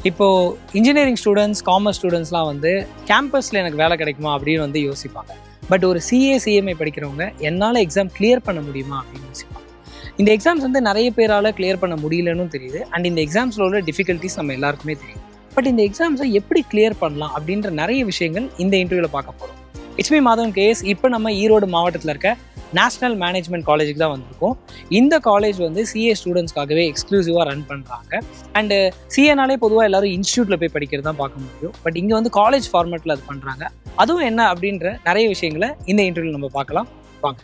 இப்போது engineering students, commerce ஸ்டூடெண்ட்ஸ்லாம் வந்து கேம்பஸில் எனக்கு வேலை கிடைக்குமா அப்படின்னு வந்து யோசிப்பாங்க. பட் ஒரு சிஏ படிக்கிறவங்க என்னால் எக்ஸாம் கிளியர் பண்ண முடியுமா அப்படின்னு யோசிப்பாங்க. இந்த எக்ஸாம்ஸ் வந்து நிறைய பேரால் கிளியர் பண்ண முடியலன்னு தெரியுது. அண்ட் இந்த எக்ஸாம்ஸில் உள்ள டிஃபிகல்ட்டிஸ் நம்ம எல்லாருக்குமே தெரியும். பட் இந்த எக்ஸாம்ஸை எப்படி கிளியர் பண்ணலாம் அப்படின்ற நிறைய விஷயங்கள் இந்த இன்டர்வியூவில் பார்க்க போகிறோம். HB மாதவன் கேஎஸ் இப்போ நம்ம ஈரோடு மாவட்டத்தில் இருக்க நேஷ்னல் மேனேஜ்மெண்ட் காலேஜுக்கு தான் வந்திருக்கோம். இந்த காலேஜ் வந்து சிஏ ஸ்டூடெண்ட்ஸ்க்காகவே எக்ஸ்க்ளூசிவாக ரன் பண்ணுறாங்க. அண்டு சிஏனாலே பொதுவாக எல்லாரும் இன்ஸ்டியூட்டில் போய் படிக்கிறது தான் பார்க்க முடியும். பட் இங்கே வந்து காலேஜ் ஃபார்மேட்டில் அது பண்ணுறாங்க. அதுவும் என்ன அப்படின்ற நிறைய விஷயங்களை இந்த இன்டர்வியூவில் நம்ம பார்க்கலாம். வாங்க.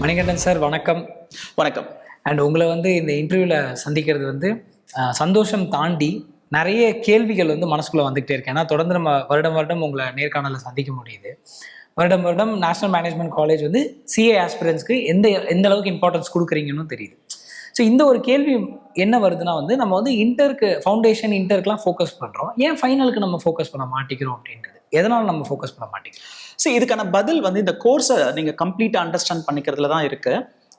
மணிகண்டன் சார் வணக்கம். வணக்கம். அண்ட் உங்களை வந்து இந்த இன்டர்வியூவில் சந்திக்கிறது வந்து சந்தோஷம் தாண்டி நிறைய கேள்விகள் வந்து மனசுக்குள்ளே வந்துகிட்டே இருக்கேன். ஏன்னா தொடர்ந்து நம்ம வருடம் உங்களை நேர்காணலில் சந்திக்க முடியுது. வருடம் நேஷனல் மேனேஜ்மெண்ட் காலேஜ் வந்து சிஏ ஆஸ்பிரன்ஸ்க்கு எந்த அளவுக்கு இம்பார்ட்டன்ஸ் கொடுக்குறீங்கன்னு தெரியுது. ஸோ இந்த ஒரு கேள்வி என்ன வருதுன்னா வந்து நம்ம வந்து இன்டர்க்குலாம் ஃபோக்கஸ் பண்ணுறோம். ஏன் ஃபைனலுக்கு நம்ம ஃபோக்கஸ் பண்ண மாட்டேங்கிறோம் அப்படின்றது, எதனால் நம்ம ஃபோக்கஸ் பண்ண மாட்டேங்கிறோம்? சரி, இதுக்கான பதில் வந்து இந்த கோர்ஸை நீங்கள் கம்ப்ளீட்டாக அண்டர்ஸ்டாண்ட் பண்ணிக்கிறதுல தான் இருக்கு.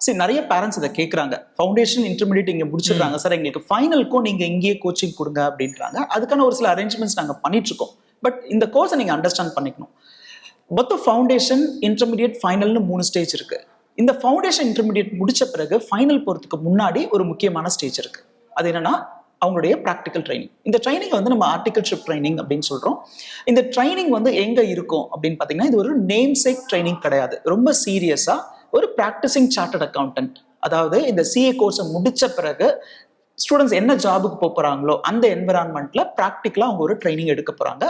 சரி, நிறைய பேரண்ட்ஸ் இதை கேட்குறாங்க. ஃபவுண்டேஷன், இன்டர்மீடியட் இங்கே முடிச்சிடுறாங்க சார், எங்களுக்கு ஃபைனலுக்கும் நீங்கள் இங்கேயே கோச்சிங் கொடுங்க அப்படின்றாங்க. அதுக்கான ஒரு சில அரேஞ்ச்மெண்ட்ஸ் நாங்கள் பண்ணிட்டு இருக்கோம். பட் இந்த கோர்ஸை நீங்கள் அண்டர்ஸ்டாண்ட் பண்ணிக்கணும். மொத்தம் ஃபவுண்டேஷன், இன்டர்மீடியட், ஃபைனல்னு 3 ஸ்டேஜ் இருக்கு. இந்த ஃபவுண்டேஷன், இன்டர்மீடியட் முடிச்ச பிறகு ஃபைனல் போகிறதுக்கு முன்னாடி ஒரு முக்கியமான ஸ்டேஜ் இருக்கு. அது என்னன்னா அவங்களுடைய ப்ராக்டிக்கல் ட்ரைனிங். இந்த ட்ரைனிங் வந்து நம்ம ஆர்டிகல்ஷிப் ட்ரைனிங் அப்படின்னு சொல்றோம். இந்த ட்ரைனிங் வந்து எங்க இருக்கும் அப்படின்னு பாத்தீங்கன்னா, இது ஒரு நேம் சேக் ட்ரைனிங் கிடையாது. ரொம்ப சீரியஸா ஒரு பிராக்டிசிங் சார்ட்டர்ட் அக்கௌண்டன்ட், அதாவது இந்த சிஏ கோர்ஸை முடிச்ச பிறகு ஸ்டூடெண்ட்ஸ் என்ன ஜாபுக்கு போறாங்களோ அந்த என்விரான்மெண்ட்ல ப்ராக்டிக்கலா அவங்க ஒரு ட்ரைனிங் எடுக்க போறாங்க.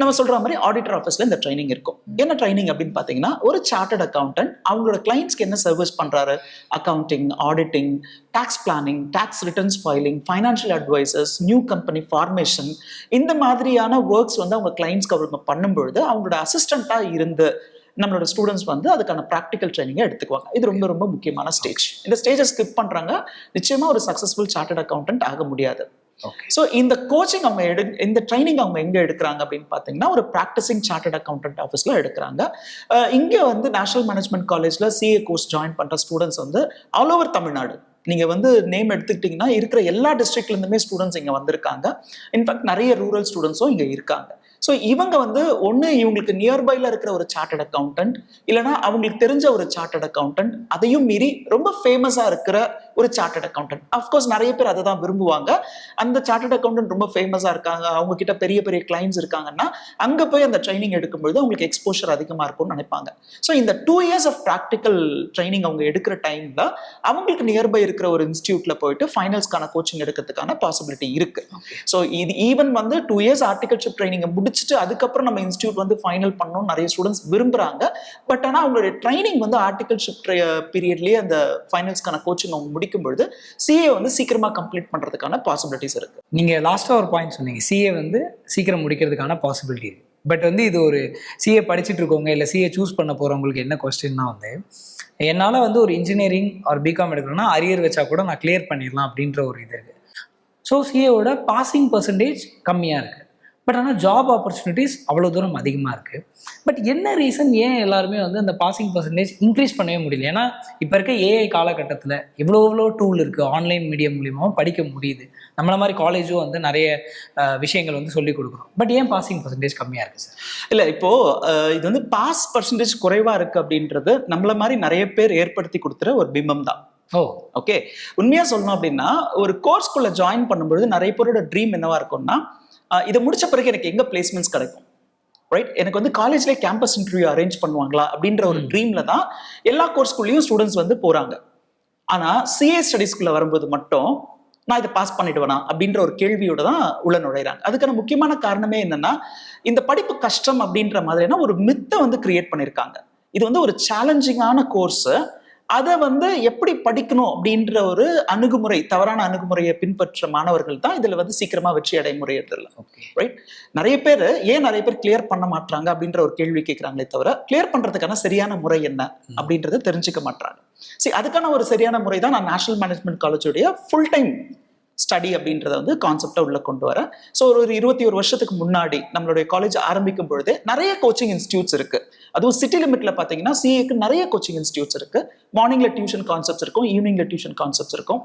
நம்ம சொல்ற மாதிரி ஆடிட்டர் ஆஃபீஸ்ல இந்த ட்ரைனிங் இருக்கும். என்ன ட்ரைனிங் அப்படின்னு பாத்தீங்கன்னா, ஒரு சார்ட்டர்ட் அக்கௌண்டன்ட் அவங்களோட கிளைண்ட்ஸ்க்கு என்ன சர்வீஸ் பண்றாரு, accounting, auditing, tax planning, tax returns filing, financial advisers, new company formation, இந்த மாதிரியான ஒர்க்ஸ் வந்து அவங்க கிளைண்ட்ஸ்க்கு அவங்க பண்ணும்பொழுது அவங்களோட அசிஸ்டண்டா இருந்து நம்மளோட ஸ்டூடெண்ட்ஸ் வந்து அதுக்கான ப்ராக்டிக்கல் ட்ரைனிங்கை எடுத்துக்குவாங்க. இது ரொம்ப ரொம்ப முக்கியமான ஸ்டேஜ். இந்த ஸ்டேஜை ஸ்கிப் பண்றாங்க, நிச்சயமா ஒரு சக்சஸ்ஃபுல் சார்ட்டர்ட் அக்கௌண்டன்ட் ஆக முடியாது. ஸோ இந்த கோச்சிங் இந்த ட்ரைனிங் அவங்க எங்க எடுக்கிறாங்க அப்படின்னு பார்த்தீங்கன்னா, ஒரு ப்ராக்டிசிங் சார்ட்டர்ட் அக்கௌண்டன்ட் ஆஃபீஸ்ல எடுக்கிறாங்க. இங்க வந்து நேஷனல் மேனேஜ்மெண்ட் காலேஜ்ல சிஏ கோர்ஸ் ஜாயின் பண்ற ஸ்டூடெண்ட்ஸ் வந்து ஆல் ஓவர் தமிழ்நாடு, நீங்க வந்து நேம் எடுத்துக்கிட்டீங்கன்னா இருக்கிற எல்லா டிஸ்ட்ரிக்ட்ல இருந்துமே ஸ்டூடெண்ட்ஸ் இங்க வந்திருக்காங்க. இன்ஃபேக்ட் நிறைய ரூரல் ஸ்டூடெண்ட்ஸும் இங்க இருக்காங்க. ஸோ இவங்க வந்து ஒன்று இவங்களுக்கு நியர்பைல இருக்கிற ஒரு சார்ட்டர்ட் அக்கௌண்டன்ட், இல்லைனா அவங்களுக்கு தெரிஞ்ச ஒரு சார்ட்டர்ட் அக்கௌண்டன்ட், அதையும் மீறி ரொம்ப ஃபேமஸா இருக்கிற ஒரு சார்ட்டர்ட் அக்கௌண்டன்ட். அஃப்கோர்ஸ் நிறைய பேர் அதை தான் விரும்புவாங்க. அந்த சார்ட்டர்ட் அக்கௌண்டன்ட் ரொம்ப ஃபேமஸா இருக்காங்க, அவங்க கிட்ட பெரிய பெரிய கிளைண்ட்ஸ் இருக்காங்கன்னா அங்க போய் அந்த ட்ரைனிங் எடுக்கும்போது அவங்களுக்கு எக்ஸ்போஷர் அதிகமா இருக்கும்னு நினைப்பாங்க. ஸோ இந்த 2 years ஆஃப் ப்ராக்டிக்கல் ட்ரைனிங் அவங்க எடுக்கிற டைம்ல அவங்களுக்கு நியர்பை இருக்கிற ஒரு இன்ஸ்டியூட்ல போயிட்டு ஃபைனல்ஸ்க்கான கோச்சிங் எடுக்கிறதுக்கான பாசிபிலிட்டி இருக்கு. ஸோ இது ஈவன் வந்து 2 years ஆர்டிகல்ஷிப் ட்ரைனிங் முடிச்சுட்டு அதுக்கப்புறம் நம்ம இன்ஸ்டியூட் வந்து ஃபைனல் பண்ணணும் நிறைய ஸ்டூடெண்ட்ஸ் விரும்புறாங்க. பட் ஆனால் அவங்களுடைய ட்ரைனிங் வந்து ஆர்டிகல்ஷிப் பீரியட்லேயே அந்த ஃபைனல்ஸ்க்கான கோச்சிங் அவங்க முடிக்கும்பொழுது சிஏ வந்து சீக்கிரமா கம்ப்ளீட் பண்றதுக்கான பாசிபிலிட்டிஸ் இருக்கு. நீங்க லாஸ்டா ஒரு பாயிண்ட் சொன்னீங்க, சிஏ வந்து சீக்கிரம் முடிக்கிறதுக்கான பாசிபிலிட்டி இருக்கு. பட் வந்து இது ஒரு சிஏ படிச்சுட்டு இருக்கவங்க இல்லை சிஏ சூஸ் பண்ண போறவங்களுக்கு என்ன கொஸ்டின்னா வந்து, என்னால் வந்து ஒரு இன்ஜினியரிங் ஒரு பிகாம் எடுக்கணும்னா அரியர் வச்சா கூட நான் கிளியர் பண்ணிடலாம் அப்படின்ற ஒரு இது இருக்கு. ஸோ சிஏவோட பாசிங் பர்சன்டேஜ் கம்மியாக இருக்கு. பட் ஆனால் ஜாப் ஆப்பர்ச்சுனிட்டிஸ் அவ்வளோ தூரம் அதிகமாக இருக்குது. பட் என்ன ரீசன், ஏன் எல்லாருமே வந்து அந்த பாசிங் பர்சன்டேஜ் இன்க்ரீஸ் பண்ணவே முடியல? ஏன்னா இப்போ இருக்க ஏஐ காலகட்டத்தில் எவ்வளோ டூல் இருக்குது, ஆன்லைன் மீடியம் மூலியமாகவும் படிக்க முடியுது. நம்மள மாதிரி காலேஜும் வந்து நிறைய விஷயங்கள் வந்து சொல்லிக் கொடுக்குறோம். பட் ஏன் பாசிங் பர்சன்டேஜ் கம்மியாக இருக்குது சார்? இல்லை, இப்போது இது வந்து பாஸ் பர்சன்டேஜ் குறைவாக இருக்குது அப்படின்றது நம்மள மாதிரி நிறைய பேர் ஏற்படுத்தி கொடுத்துற ஒரு பிம்பம் தான். ஓகே, உண்மையாக சொல்லணும் அப்படின்னா ஒரு கோர்ஸ்குள்ளே ஜாயின் பண்ணும்பொழுது நிறைய பேரோட ட்ரீம் என்னவா இருக்கும்னா, இதை முடிச்ச பிறகு எனக்கு எங்க பிளேஸ்மெண்ட்ஸ் கிடைக்கும், ரைட், எனக்கு வந்து காலேஜ்லேயே கேம்பஸ் இன்டர்வியூ அரேஞ்ச் பண்ணுவாங்களா அப்படின்ற ஒரு ட்ரீம்ல தான் எல்லா கோர்ஸ்குள்ளேயும் ஸ்டூடெண்ட்ஸ் வந்து போறாங்க. ஆனா சிஏ ஸ்டடீஸ்குள்ள வரும்போது மட்டும் நான் இதை பாஸ் பண்ணிடுவேனா அப்படின்ற ஒரு கேள்வியோட தான் உள்ள நுழைறாங்க. அதுக்கான முக்கியமான காரணமே என்னன்னா, இந்த படிப்பு கஷ்டம் அப்படின்ற மாதிரியான ஒரு மித்தை வந்து கிரியேட் பண்ணியிருக்காங்க. இது வந்து ஒரு சேலஞ்சிங்கான கோர்ஸ், அதை வந்து எப்படி படிக்கணும் அப்படின்ற ஒரு அணுகுமுறை, தவறான அணுகுமுறையை பின்பற்ற மாணவர்கள் தான் இதுல வந்து சீக்கிரமா வெற்றி அடைய முறையிடல. ரைட்? நிறைய பேர் கிளியர் பண்ண மாட்டாங்க அப்படின்ற ஒரு கேள்வி கேட்கறாங்களே தவிர கிளியர் பண்றதுக்கான சரியான முறை என்ன அப்படின்றத தெரிஞ்சுக்க மாட்டாங்க. சரி, அதுக்கான ஒரு சரியான முறை தான் நான் நேஷனல் மேனேஜ்மெண்ட் காலேஜோடைய ஃபுல் டைம் ஸ்டடி அப்படின்றத வந்து கான்செப்டா உள்ள கொண்டு வரேன். ஸோ ஒரு 21 வருஷத்துக்கு முன்னாடி நம்மளுடைய காலேஜ் ஆரம்பிக்கும் பொழுதே நிறைய கோச்சிங் இன்ஸ்டியூட்ஸ் இருக்கு. அதுவும் சிட்டி லிமிட்ல பாத்தீங்கன்னா சிஏக்கு நிறைய கோச்சிங் இன்ஸ்டியூட்ஸ் இருக்கு. மார்னிங்ல டியூஷன் கான்செப்ட்ஸ் இருக்கும், ஈவினிங்ல டியூஷன் கான்செப்ட்ஸ் இருக்கும்.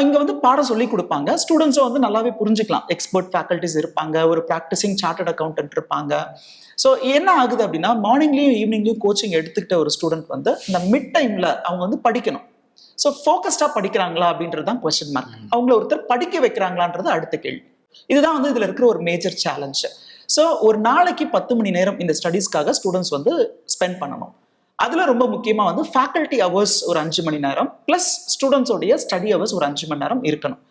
இங்க வந்து பாடம் சொல்லி கொடுப்பாங்க, ஸ்டூடெண்ட்ஸும் வந்து நல்லாவே புரிஞ்சுக்கலாம். எக்ஸ்பர்ட் ஃபேக்கல்டிஸ் இருப்பாங்க, ஒரு ப்ராக்டிசிங் சார்ட்டர்ட் அக்கௌண்டன்ட் இருப்பாங்க. ஸோ என்ன ஆகுது அப்படின்னா மார்னிங்லயும் ஈவினிங்லயும் கோச்சிங் எடுத்துக்கிட்ட ஒரு ஸ்டூடெண்ட் வந்து இந்த மிட் டைம்ல அவங்க வந்து படிக்கணும். ஸோ ஃபோக்கஸ்டா படிக்கிறாங்களா அப்படின்றது தான் கொஸ்டின் மார்க். அவங்கள ஒருத்தர் படிக்க வைக்கிறாங்களான்றது அடுத்த கேள்வி. இதுதான் வந்து இதுல இருக்கிற ஒரு மேஜர் சேலஞ்ச். ஸோ ஒரு நாளைக்கு 10 மணி நேரம் இந்த ஸ்டடீஸ்க்காக ஸ்டூடெண்ட்ஸ் வந்து ஸ்பெண்ட் பண்ணணும். அதுல ரொம்ப முக்கியமா வந்து ஃபேக்கல்டி ஹவர்ஸ் ஒரு 5 மணி நேரம் பிளஸ் ஸ்டூடெண்ட்ஸோடைய ஸ்டடி ஹவர்ஸ் ஒரு 5 மணி நேரம் இருக்கணும்.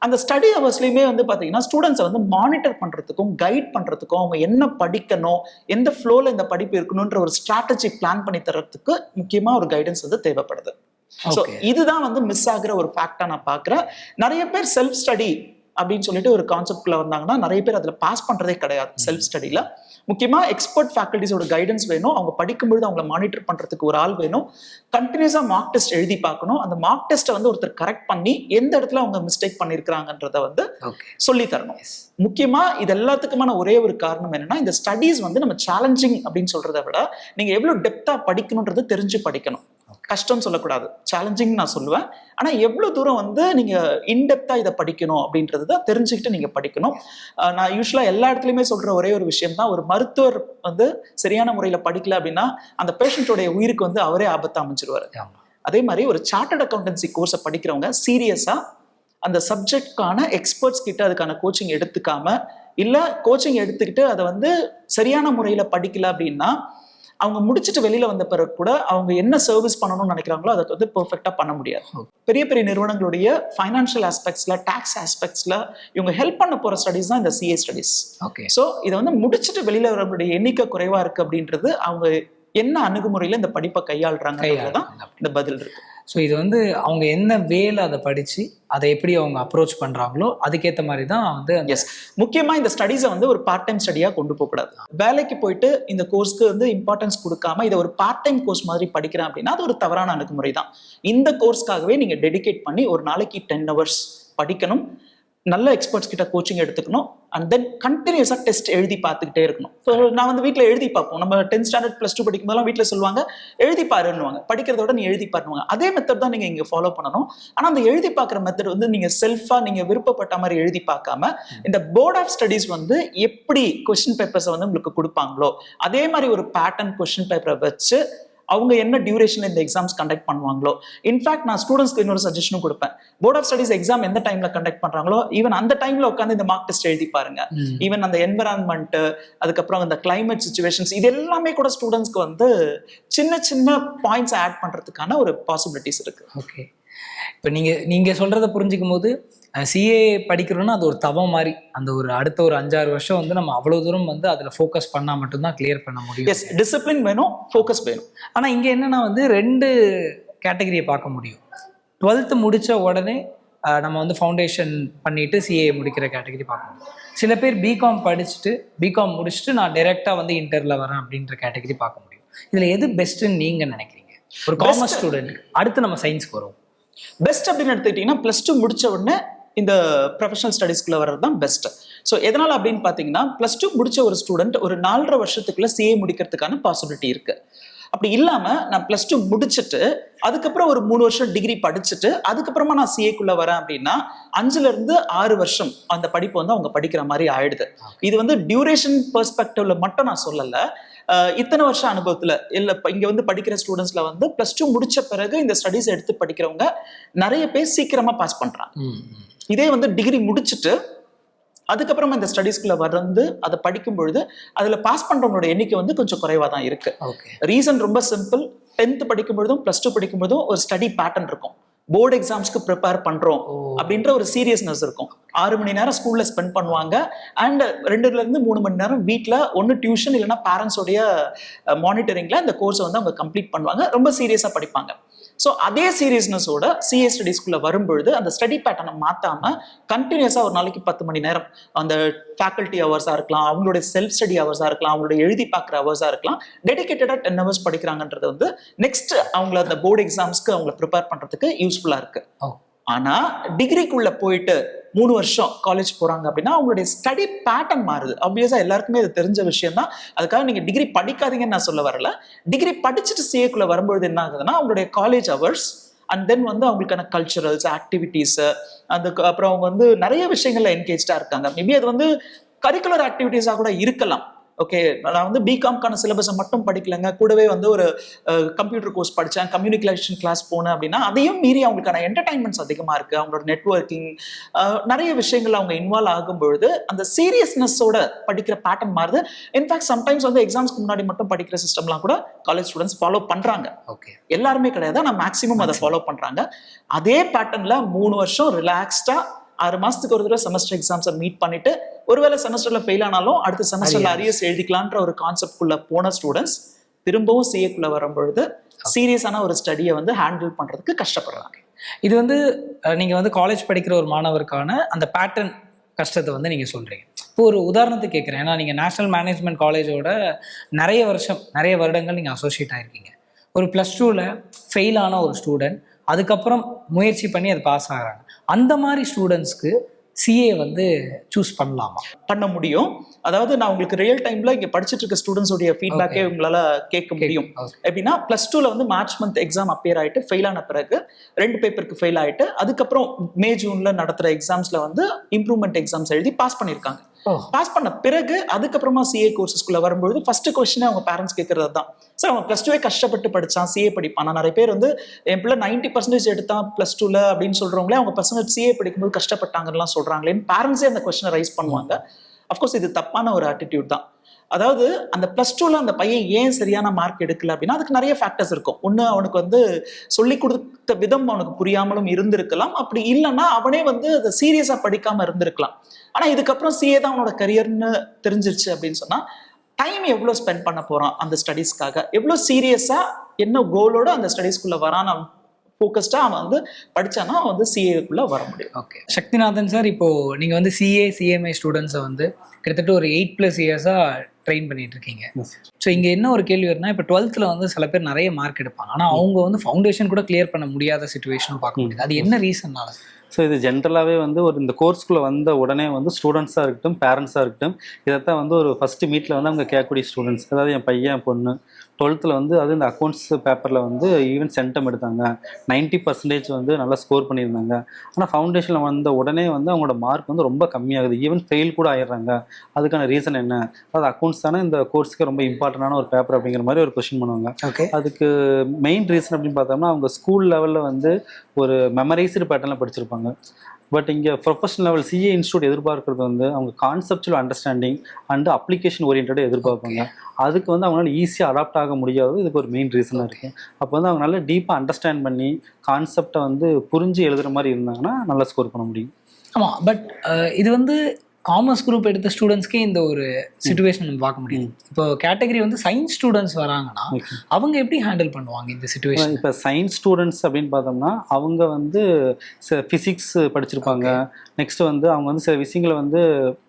அந்த ஸ்டடி ஹவர்ஸ்லயுமே வந்து பாத்தீங்கன்னா ஸ்டூடெண்ட்ஸை வந்து மானிட்டர் பண்றதுக்கும் கைட் பண்றதுக்கும் அவங்க என்ன படிக்கணும், எந்த ஃப்ளோல இந்த படிப்பு இருக்கணும்ன்ற ஒரு ஸ்ட்ராட்டஜி பிளான் பண்ணி தரத்துக்கு முக்கியமா ஒரு கைடன்ஸ் வந்து தேவைப்படுது. இதுதான் வந்து மிஸ் ஆகுற ஒரு ஃபேக்டா நான் பாக்குறேன். நிறைய பேர் செல்ஃப் ஸ்டடி அப்படின்னு சொல்லிட்டு ஒரு கான்செப்ட்ல வந்தாங்கன்னா நிறைய பேர் அதுல பாஸ் பண்றதே கிடையாது. செல்ஃப் ஸ்டடில முக்கியமா எக்ஸ்பர்ட் ஃபேக்கல்டிஸோட கைடன்ஸ் வேணும். அவங்க படிக்கும்பொழுது அவங்களை மானிட்டர் பண்றதுக்கு ஒரு ஆள் வேணும். கண்டினியூஸா மார்க் டெஸ்ட் எழுதி பார்க்கணும். அந்த மார்க் டெஸ்ட்டை வந்து ஒருத்தர் கரெக்ட் பண்ணி எந்த இடத்துல அவங்க மிஸ்டேக் பண்ணிருக்காங்கன்றத வந்து சொல்லி தரணும். முக்கியமா இது எல்லாத்துக்குமான ஒரே ஒரு காரணம் என்னன்னா இந்த ஸ்டடீஸ் வந்து நம்ம சேலஞ்சிங் அப்படின்னு சொல்றதை விட நீங்க எவ்வளவு டெப்தா படிக்கணும்ன்றது தெரிஞ்சு படிக்கணும். கஷ்டம் சொல்லக்கூடாது, சேலஞ்சிங் நான் சொல்லுவேன். ஆனா எவ்வளவு தூரம் வந்து நீங்க இன்டெப்தா இதை படிக்கணும் அப்படின்றது தான் தெரிஞ்சுக்கிட்டு நீங்க படிக்கணும். நான் யூஸ்வலா எல்லா இடத்துலயுமே சொல்ற ஒரே ஒரு விஷயம் தான், ஒரு மருத்துவர் வந்து சரியான முறையில படிக்கல அப்படின்னா அந்த பேஷண்டோடைய உயிருக்கு வந்து அவரே ஆபத்தா அமைச்சிருவாரு. அதே மாதிரி ஒரு சார்ட்டர்ட் அக்கௌண்டன்சி கோர்ஸை படிக்கிறவங்க சீரியஸா அந்த சப்ஜெக்ட்கான எக்ஸ்பர்ட்ஸ் கிட்ட அதுக்கான கோச்சிங் எடுத்துக்காம, இல்ல கோச்சிங் எடுத்துக்கிட்டு அதை வந்து சரியான முறையில படிக்கல அப்படின்னா அவங்க முடிச்சுட்டு வெளியில வந்த பிறகு கூட அவங்க என்ன சர்வீஸ் பண்ணணும்னு நினைக்கிறாங்களோ அதை வந்து பெர்ஃபெக்டா பண்ண முடியாது. பெரிய பெரிய நிறுவனங்களுடைய ஃபைனான்ஷியல் ஆஸ்பெக்ட்ஸ்ல, டாக்ஸ் ஆஸ்பெக்ட்ஸ்ல இவங்க ஹெல்ப் பண்ண போற ஸ்டடிஸ் தான் இந்த சிஏ ஸ்டடிஸ். ஸோ இதை வந்து முடிச்சுட்டு வெளியில வரவங்களுடைய எண்ணிக்கை குறைவா இருக்கு அப்படின்றது அவங்க என்ன அணுகுமுறையில இந்த படிப்பை கையாளுறாங்கதான் இந்த பதில் இருக்கு. ஸோ இது வந்து அவங்க என்ன வேலை அதை படிச்சு அதை எப்படி அவங்க அப்ரோச் பண்றாங்களோ அதுக்கேற்ற மாதிரி தான் வந்து முக்கியமா இந்த ஸ்டடீஸை வந்து ஒரு பார்ட் டைம் ஸ்டடியா கொண்டு போகக்கூடாது. வேலைக்கு போயிட்டு இந்த கோர்ஸ்க்கு வந்து இம்பார்ட்டன்ஸ் கொடுக்காம இதை ஒரு பார்ட் டைம் கோர்ஸ் மாதிரி படிக்கிறேன் அப்படின்னா அது ஒரு தவறான அணுகுமுறை தான். இந்த கோர்ஸ்க்காகவே நீங்க டெடிகேட் பண்ணி ஒரு நாளைக்கு 10 hours படிக்கணும், நல்ல எக்ஸ்பர்ட்ஸ் கிட்ட கோச்சிங் எடுத்துக்கணும், அண்ட் தென் கண்டினியூஸா டெஸ்ட் எழுதி பார்த்துக்கிட்டே இருக்கணும். ஸோ நான் வந்து வீட்டில் எழுதி பார்ப்போம். நம்ம 10th ஸ்டாண்டர்ட் +2 படிக்கும் போதெல்லாம் வீட்டில் சொல்லுவாங்க எழுதி பாருன்னுவாங்க, படிக்கிறதோட நீ எழுதி பாருவாங்க. அதே மெத்தட் தான் நீங்க இங்க ஃபாலோ பண்ணணும். ஆனா அந்த எழுதி பார்க்குற மெத்தட் வந்து நீங்க செல்ஃபா நீங்க விருப்பப்பட்ட மாதிரி எழுதி பார்க்காம இந்த போர்ட் ஆஃப் ஸ்டடீஸ் வந்து எப்படி கொஸ்டின் பேப்பர்ஸை வந்து உங்களுக்கு கொடுப்பாங்களோ அதே மாதிரி ஒரு பேட்டர்ன் கொஸ்டின் பேப்பரை வச்சு அவங்க என்ன டியூரேஷன்ல இந்த எக்ஸாம்ஸ் கண்டக்ட் பண்ணுவாங்களோ. இன்ஃபேக்ட் நான் ஸ்டூடெண்ட்ஸ்க்கு இன்னொரு சஜஷனும் கொடுப்பேன். போர்ட் ஆஃப் ஸ்டடீஸ் எக்ஸாம் எந்த டைம்ல கண்டக்ட் பண்றாங்களோ ஈவன் அந்த டைம்ல உட்காந்து இந்த மார்க் டெஸ்ட் எழுதி பாருங்க. ஈவன் அந்த என்விரான்மெண்ட், அதுக்கப்புறம் அந்த கிளைமேட் சிச்சுவேஷன்ஸ், இது எல்லாமே கூட ஸ்டூடெண்ட்ஸ்க்கு வந்து சின்ன சின்ன பாயிண்ட்ஸ் ஆட் பண்றதுக்கான ஒரு பாசிபிலிட்டிஸ் இருக்கு. ஓகே, இப்போ நீங்க சொல்றதை புரிஞ்சுக்கும் போது சிஏ படிக்கிறோம்னா அது ஒரு தவம் மாதிரி. அந்த ஒரு அடுத்த ஒரு 5-6 வருஷம் வந்து நம்ம அவ்வளவு தூரம் வந்து அதுல ஃபோக்கஸ் பண்ணா மட்டும்தான் கிளியர் பண்ண முடியும். எஸ், டிசிப்ளின் வேணும், ஃபோக்கஸ் வேணும். ஆனா இங்க என்னன்னா வந்து 2 கேட்டகரியை பார்க்க முடியும். 12th முடிச்ச உடனே நம்ம வந்து ஃபவுண்டேஷன் பண்ணிட்டு சிஏ முடிக்கிற கேட்டகரி பார்க்க முடியும். சில பேர் பிகாம் படிச்சுட்டு பிகாம் முடிச்சுட்டு நான் டைரக்டா வந்து இன்டர்ல வரேன் அப்படின்ற கேட்டகரி பார்க்க முடியும். இதுல எது பெஸ்ட்ன்னு நீங்க நினைக்கிறீங்க? ஒரு காமர்ஸ் ஸ்டூடெண்ட் அடுத்து நம்ம சயின்ஸ்க்கு வரும். பெஸ்ட் அப்படின்னு எடுத்துக்கிட்டீங்கன்னா +2 முடிச்ச உடனே இந்த ப்ரொஃபஷனல் ஸ்டடீஸ்க்குள்ள வர்றது தான் பெஸ்ட். ஸோ எதனால அப்படின்னு பார்த்தீங்கன்னா +2 முடிச்ச ஒரு ஸ்டூடெண்ட் ஒரு 4.5 வருஷத்துக்குள்ள சிஏ முடிக்கிறதுக்கான பாசிபிலிட்டி இருக்கு. அப்படி இல்லாம நான் +2 முடிச்சுட்டு அதுக்கப்புறம் ஒரு 3 வருஷம் டிகிரி படிச்சுட்டு அதுக்கப்புறமா நான் சிஏக்குள்ள வரேன் அப்படின்னா 5 to 6 வருஷம் அந்த படிப்பு வந்து அவங்க படிக்கிற மாதிரி ஆயிடுது. இது வந்து டியூரேஷன் பெர்ஸ்பெக்டிவ்ல மட்டும் நான் சொல்லல, இத்தனை வருஷம் அனுபவத்துல இல்ல இங்க வந்து படிக்கிற ஸ்டூடெண்ட்ஸ்ல வந்து +2 முடிச்ச பிறகு இந்த ஸ்டடீஸ் எடுத்து படிக்கிறவங்க நிறைய பேர் சீக்கிரமா பாஸ் பண்றாங்க. இதே வந்து டிகிரி முடிச்சுட்டு அதுக்கப்புறமா இந்த ஸ்டடீஸ்குள்ள வந்து அதை படிக்கும் பொழுது அதுல பாஸ் பண்றவங்களோட எண்ணிக்கை வந்து கொஞ்சம் குறைவா தான் இருக்கு. ரீசன் ரொம்ப சிம்பிள். 10th படிக்கும் பொழுதும் +2 படிக்கும் பொழுதும் ஒரு ஸ்டடி பேட்டர்ன் இருக்கும். போர்டு எக்ஸாம்ஸ்க்கு ப்ரிப்பேர் பண்றோம் அப்படின்ற ஒரு சீரியஸ்னஸ் இருக்கும். 6 மணி நேரம் ஸ்கூல்ல ஸ்பெண்ட் பண்ணுவாங்க அண்ட் 2-3 மணி நேரம் வீட்டில் ஒன்று டியூஷன் இல்லைன்னா பேரண்ட்ஸோடைய மானிட்டரிங்ல இந்த கோர்ஸை வந்து அவங்க கம்ப்ளீட் பண்ணுவாங்க. ரொம்ப சீரியஸாக படிப்பாங்க. ஸோ அதே சீரியஸ்னஸோட சிஏ ஸ்டடிஸ்குள்ள வரும்பொழுது அந்த ஸ்டடி பேட்டர்னை மாற்றாம கண்டினியூஸாக ஒரு நாளைக்கு 10 மணி நேரம் அந்த ஃபேக்கல்ட்டி ஹவர்ஸாக இருக்கலாம், அவங்களுடைய செல்ஃப் ஸ்டடி ஹவர்ஸாக இருக்கலாம், அவங்களுடைய எழுதி பார்க்குற ஹவர்ஸாக இருக்கலாம், டெடிகேட்டடாக 10 ஹவர்ஸ் படிக்கிறாங்கன்றது வந்து நெக்ஸ்ட் அவங்கள அந்த போர்டு எக்ஸாம்ஸ்க்கு அவங்களை ப்ரிப்பேர் பண்ணுறதுக்கு யூஸ்ஃபுல்லாக இருக்கு. ஆனா டிகிரிக்குள்ள போயிட்டு 3 வருஷம் காலேஜ் போறாங்க அப்படின்னா அவங்களுடைய ஸ்டடி பேட்டர்ன் மாறுது. ஆப்வியஸா எல்லாருக்குமே இது தெரிஞ்ச விஷயம் தான். அதுக்காக நீங்க டிகிரி படிக்காதீங்கன்னு நான் சொல்ல வரல. டிகிரி படிச்சுட்டு சிஏக்குள்ள வரும்பொழுது என்ன ஆகுதுன்னா அவங்களுடைய காலேஜ் ஹவர்ஸ் அண்ட் தென் வந்து அவங்களுக்கான கல்ச்சரல்ஸ் ஆக்டிவிட்டீஸ் அதுக்கு அப்புறம் அவங்க வந்து நிறைய விஷயங்கள்ல என்கேஜ்டா இருக்காங்க. மேபி அது வந்து கரிக்குலர் ஆக்டிவிட்டீஸா கூட இருக்கலாம். ஓகே, நான் வந்து பிகாம்கான சிலபஸை மட்டும் படிக்கலைங்க, கூடவே வந்து ஒரு கம்ப்யூட்டர் கோர்ஸ் படித்தேன், கம்யூனிகேஷன் கிளாஸ் போனேன் அப்படின்னா அதையும் மீறி அவங்களுக்கான என்டர்டைன்மெண்ட்ஸ் அதிகமாக இருக்குது. அவங்களோட நெட்வொர்க்கிங் நிறைய விஷயங்கள் அவங்க இன்வால்வ் ஆகும்பொழுது அந்த சீரியஸ்னஸோட படிக்கிற பேட்டர்ன் மாறுது. இன்ஃபேக்ட் சம்டைம்ஸ் வந்து எக்ஸாம்ஸ்க்கு முன்னாடி மட்டும் படிக்கிற சிஸ்டம்லாம் கூட காலேஜ் ஸ்டூடெண்ட்ஸ் ஃபாலோ பண்ணுறாங்க. ஓகே, எல்லாருமே கிடையாது, ஆனால் மேக்ஸிமம் அதை ஃபாலோ பண்ணுறாங்க. அதே பேட்டர்னில் 3 வருஷம் ரிலாக்ஸ்டாக 6 மாசத்துக்கு ஒரு தடவை செமஸ்டர் எக்ஸாம்ஸை மீட் பண்ணிட்டு ஒருவேளை செமஸ்டர்ல ஃபெயில் ஆனாலும் அடுத்த செமஸ்டர்ல அரியர்ஸ் எழுதிக்கலான்ற ஒரு கான்செப்ட் குள்ள போன ஸ்டூடெண்ட்ஸ் திரும்பவும் சிஏக்குள்ள வரும்பொழுது சீரியஸான ஒரு ஸ்டடியை வந்து ஹேண்டில் பண்றதுக்கு கஷ்டப்படுறாங்க. இது வந்து நீங்க வந்து காலேஜ் படிக்கிற ஒரு மாணவருக்கான அந்த பேட்டர்ன் கஷ்டத்தை வந்து நீங்க சொல்றீங்க. இப்போ ஒரு உதாரணத்துக்கு கேட்குறேன், ஏன்னா நீங்க நேஷனல் மேனேஜ்மெண்ட் காலேஜோட நிறைய வருடங்கள் நீங்க அசோசியேட் ஆயிருக்கீங்க. ஒரு +2ல ஃபெயில் ஆன ஒரு ஸ்டூடெண்ட் அதுக்கப்புறம் முயற்சி பண்ணி அது பாஸ் ஆகிறாங்க. அந்த மாதிரி ஸ்டூடெண்ட்ஸ்க்கு சிஏ வந்து சூஸ் பண்ணலாமா? பண்ண முடியும். அதாவது நான் உங்களுக்கு ரியல் டைம்ல இங்க படிச்சுட்டு இருக்க ஸ்டூடெண்ட்ஸோடைய ஃபீட்பேக்கே உங்களால கேட்க முடியும். எப்படின்னா +2ல வந்து மார்ச் மந்த் எக்ஸாம் அப்பியர் ஆயிட்டு ஃபெயில் ஆன பிறகு 2 பேப்பருக்கு ஃபெயில் ஆயிட்டு அதுக்கப்புறம் மே ஜூன்ல நடத்துற எக்ஸாம்ஸ்ல வந்து இம்ப்ரூவ்மெண்ட் எக்ஸாம்ஸ் எழுதி பாஸ் பண்ணியிருக்காங்க. பாஸ் பண்ண பிறகு அதுக்கப்புறமா சிஏ கோர்சஸ்குள்ள வரும்போது ஃபர்ஸ்ட் கொஸ்டினே அவங்க பேரண்ட்ஸ் கேட்கறது தான், சார் அவன் +2 கஷ்டப்பட்டு படிச்சான் சிஏ படிப்பான். நிறைய பேர் வந்து என் பிள்ளை 90% எடுத்தான் +2ல அப்படின்னு சொல்றவங்களே அவங்க பசங்க சிஏ படிக்கும்போது கஷ்டப்பட்டாங்கலாம் சொல்றாங்களேன்னு பேரண்ட்ஸே அந்த கொஸ்டினை ரைஸ் பண்ணுவாங்க. அஃப்கோர்ஸ் இது தப்பான ஒரு ஆட்டிடியூட் தான். அதாவது அந்த +2ல அந்த பையன் ஏன் சரியான மார்க் எடுக்கல அப்படின்னா அதுக்கு நிறைய ஃபேக்டர்ஸ் இருக்கும். ஒன்று அவனுக்கு வந்து சொல்லி கொடுத்த விதம் அவனுக்கு புரியாமலும் இருந்திருக்கலாம், அப்படி இல்லைன்னா அவனே வந்து அதை சீரியஸா படிக்காம இருந்திருக்கலாம். ஆனா இதுக்கப்புறம் சிஏ தான் அவனோட கரியர்னு தெரிஞ்சிருச்சு அப்படின்னு சொன்னா டைம் எவ்வளோ ஸ்பெண்ட் பண்ண போறான் அந்த ஸ்டடீஸ்க்காக, எவ்வளோ சீரியஸா என்ன கோலோட அந்த ஸ்டடீஸ்குள்ள வரான், ஃபோக்கஸ்டா அவன் வந்து படிச்சானா அவன் வந்து சிஏக்குள்ள வர முடியும். ஓகே, சக்திநாதன் சார், இப்போ நீங்க வந்து சிஏஎம்ஐ ஸ்டூடெண்ட்ஸை வந்து கிட்டத்தட்ட ஒரு 8+ இயர்ஸா ட்ரெயின் பண்ணிட்டு இருக்கீங்க. ஸோ இங்க என்ன ஒரு கேள்வி வருதுன்னா, இப்போ 12th வந்து சில பேர் நிறைய மார்க் எடுப்பாங்க, ஆனா அவங்க வந்து ஃபவுண்டேஷன் கூட கிளியர் பண்ண முடியாத சிச்சுவேஷனும் பார்க்க முடியுது. அது என்ன ரீசன்னால? ஸோ இது ஜென்ரலாகவே வந்து ஒரு இந்த கோர்ஸ்குள்ளே வந்த உடனே வந்து ஸ்டூடெண்ட்ஸாக இருக்கட்டும் பேரண்ட்ஸாக இருக்கட்டும் இதைத்தான் வந்து ஒரு ஃபஸ்ட்டு மீட்டில் வந்து அவங்க கேட்கக்கூடிய ஸ்டூடெண்ட்ஸ், அதாவது என் பையன் என் பொண்ணு 12th வந்து அது இந்த அக்கௌண்ட்ஸ் பேப்பரில் வந்து ஈவன் சென்டம் எடுத்தாங்க, 90% வந்து நல்லா ஸ்கோர் பண்ணியிருந்தாங்க. ஆனால் ஃபவுண்டேஷனில் வந்த உடனே வந்து அவங்களோட மார்க் வந்து ரொம்ப கம்மியாகுது, ஈவன் ஃபெயில் கூட ஆயிடுறாங்க. அதுக்கான ரீசன் என்ன? அதாவது அக்கௌண்ட்ஸ் தானே இந்த கோர்ஸுக்கு ரொம்ப இம்பார்ட்டண்டான ஒரு பேப்பர் அப்படிங்கிற மாதிரி ஒரு கொஸ்டின் பண்ணுவாங்க. அதுக்கு மெயின் ரீசன் அப்படின்னு பார்த்தோம்னா அவங்க ஸ்கூல் லெவலில் வந்து ஒரு மெமரைஸ்டு பேட்டர்னில் படிச்சிருப்பாங்க. பட் இங்கே ப்ரொஃபஷனல் லெவல் சிஏ இன்ஸ்டியூட் எதிர்பார்க்கறது வந்து அவங்க கான்செப்சுவல் அண்டர்ஸ்டாண்டிங் அண்ட் அப்ளிகேஷன் ஓரியன்டாக எதிர்பார்ப்பாங்க. அதுக்கு வந்து அவங்களால ஈஸியாக அடாப்ட் ஆக முடியாது. இதுக்கு ஒரு மெயின் ரீசனாக இருக்குது. அப்போ வந்து அவங்க நல்லா டீப்பாக அண்டர்ஸ்டாண்ட் பண்ணி கான்செப்டை வந்து புரிஞ்சு எழுதுகிற மாதிரி இருந்தாங்கன்னா நல்லா ஸ்கோர் பண்ண முடியும். ஆமாம், பட் இது வந்து காமர்ஸ் குரூப் எடுத்த ஸ்டூடெண்ட்ஸ்க்கே இந்த ஒரு சிச்சுவேஷன் நம்ம பார்க்க முடியும். இப்போ கேட்டகரி வந்து சயின்ஸ் ஸ்டூடெண்ட்ஸ் வராங்கன்னா அவங்க எப்படி ஹேண்டில் பண்ணுவாங்க இந்த சிச்சுவேஷன்? இப்போ சயின்ஸ் ஸ்டூடெண்ட்ஸ் அப்படின்னு பார்த்தோம்னா அவங்க வந்து ஃபிசிக்ஸ் படிச்சிருப்பாங்க, நெக்ஸ்ட் வந்து அவங்க வந்து சில விஷயங்களை வந்து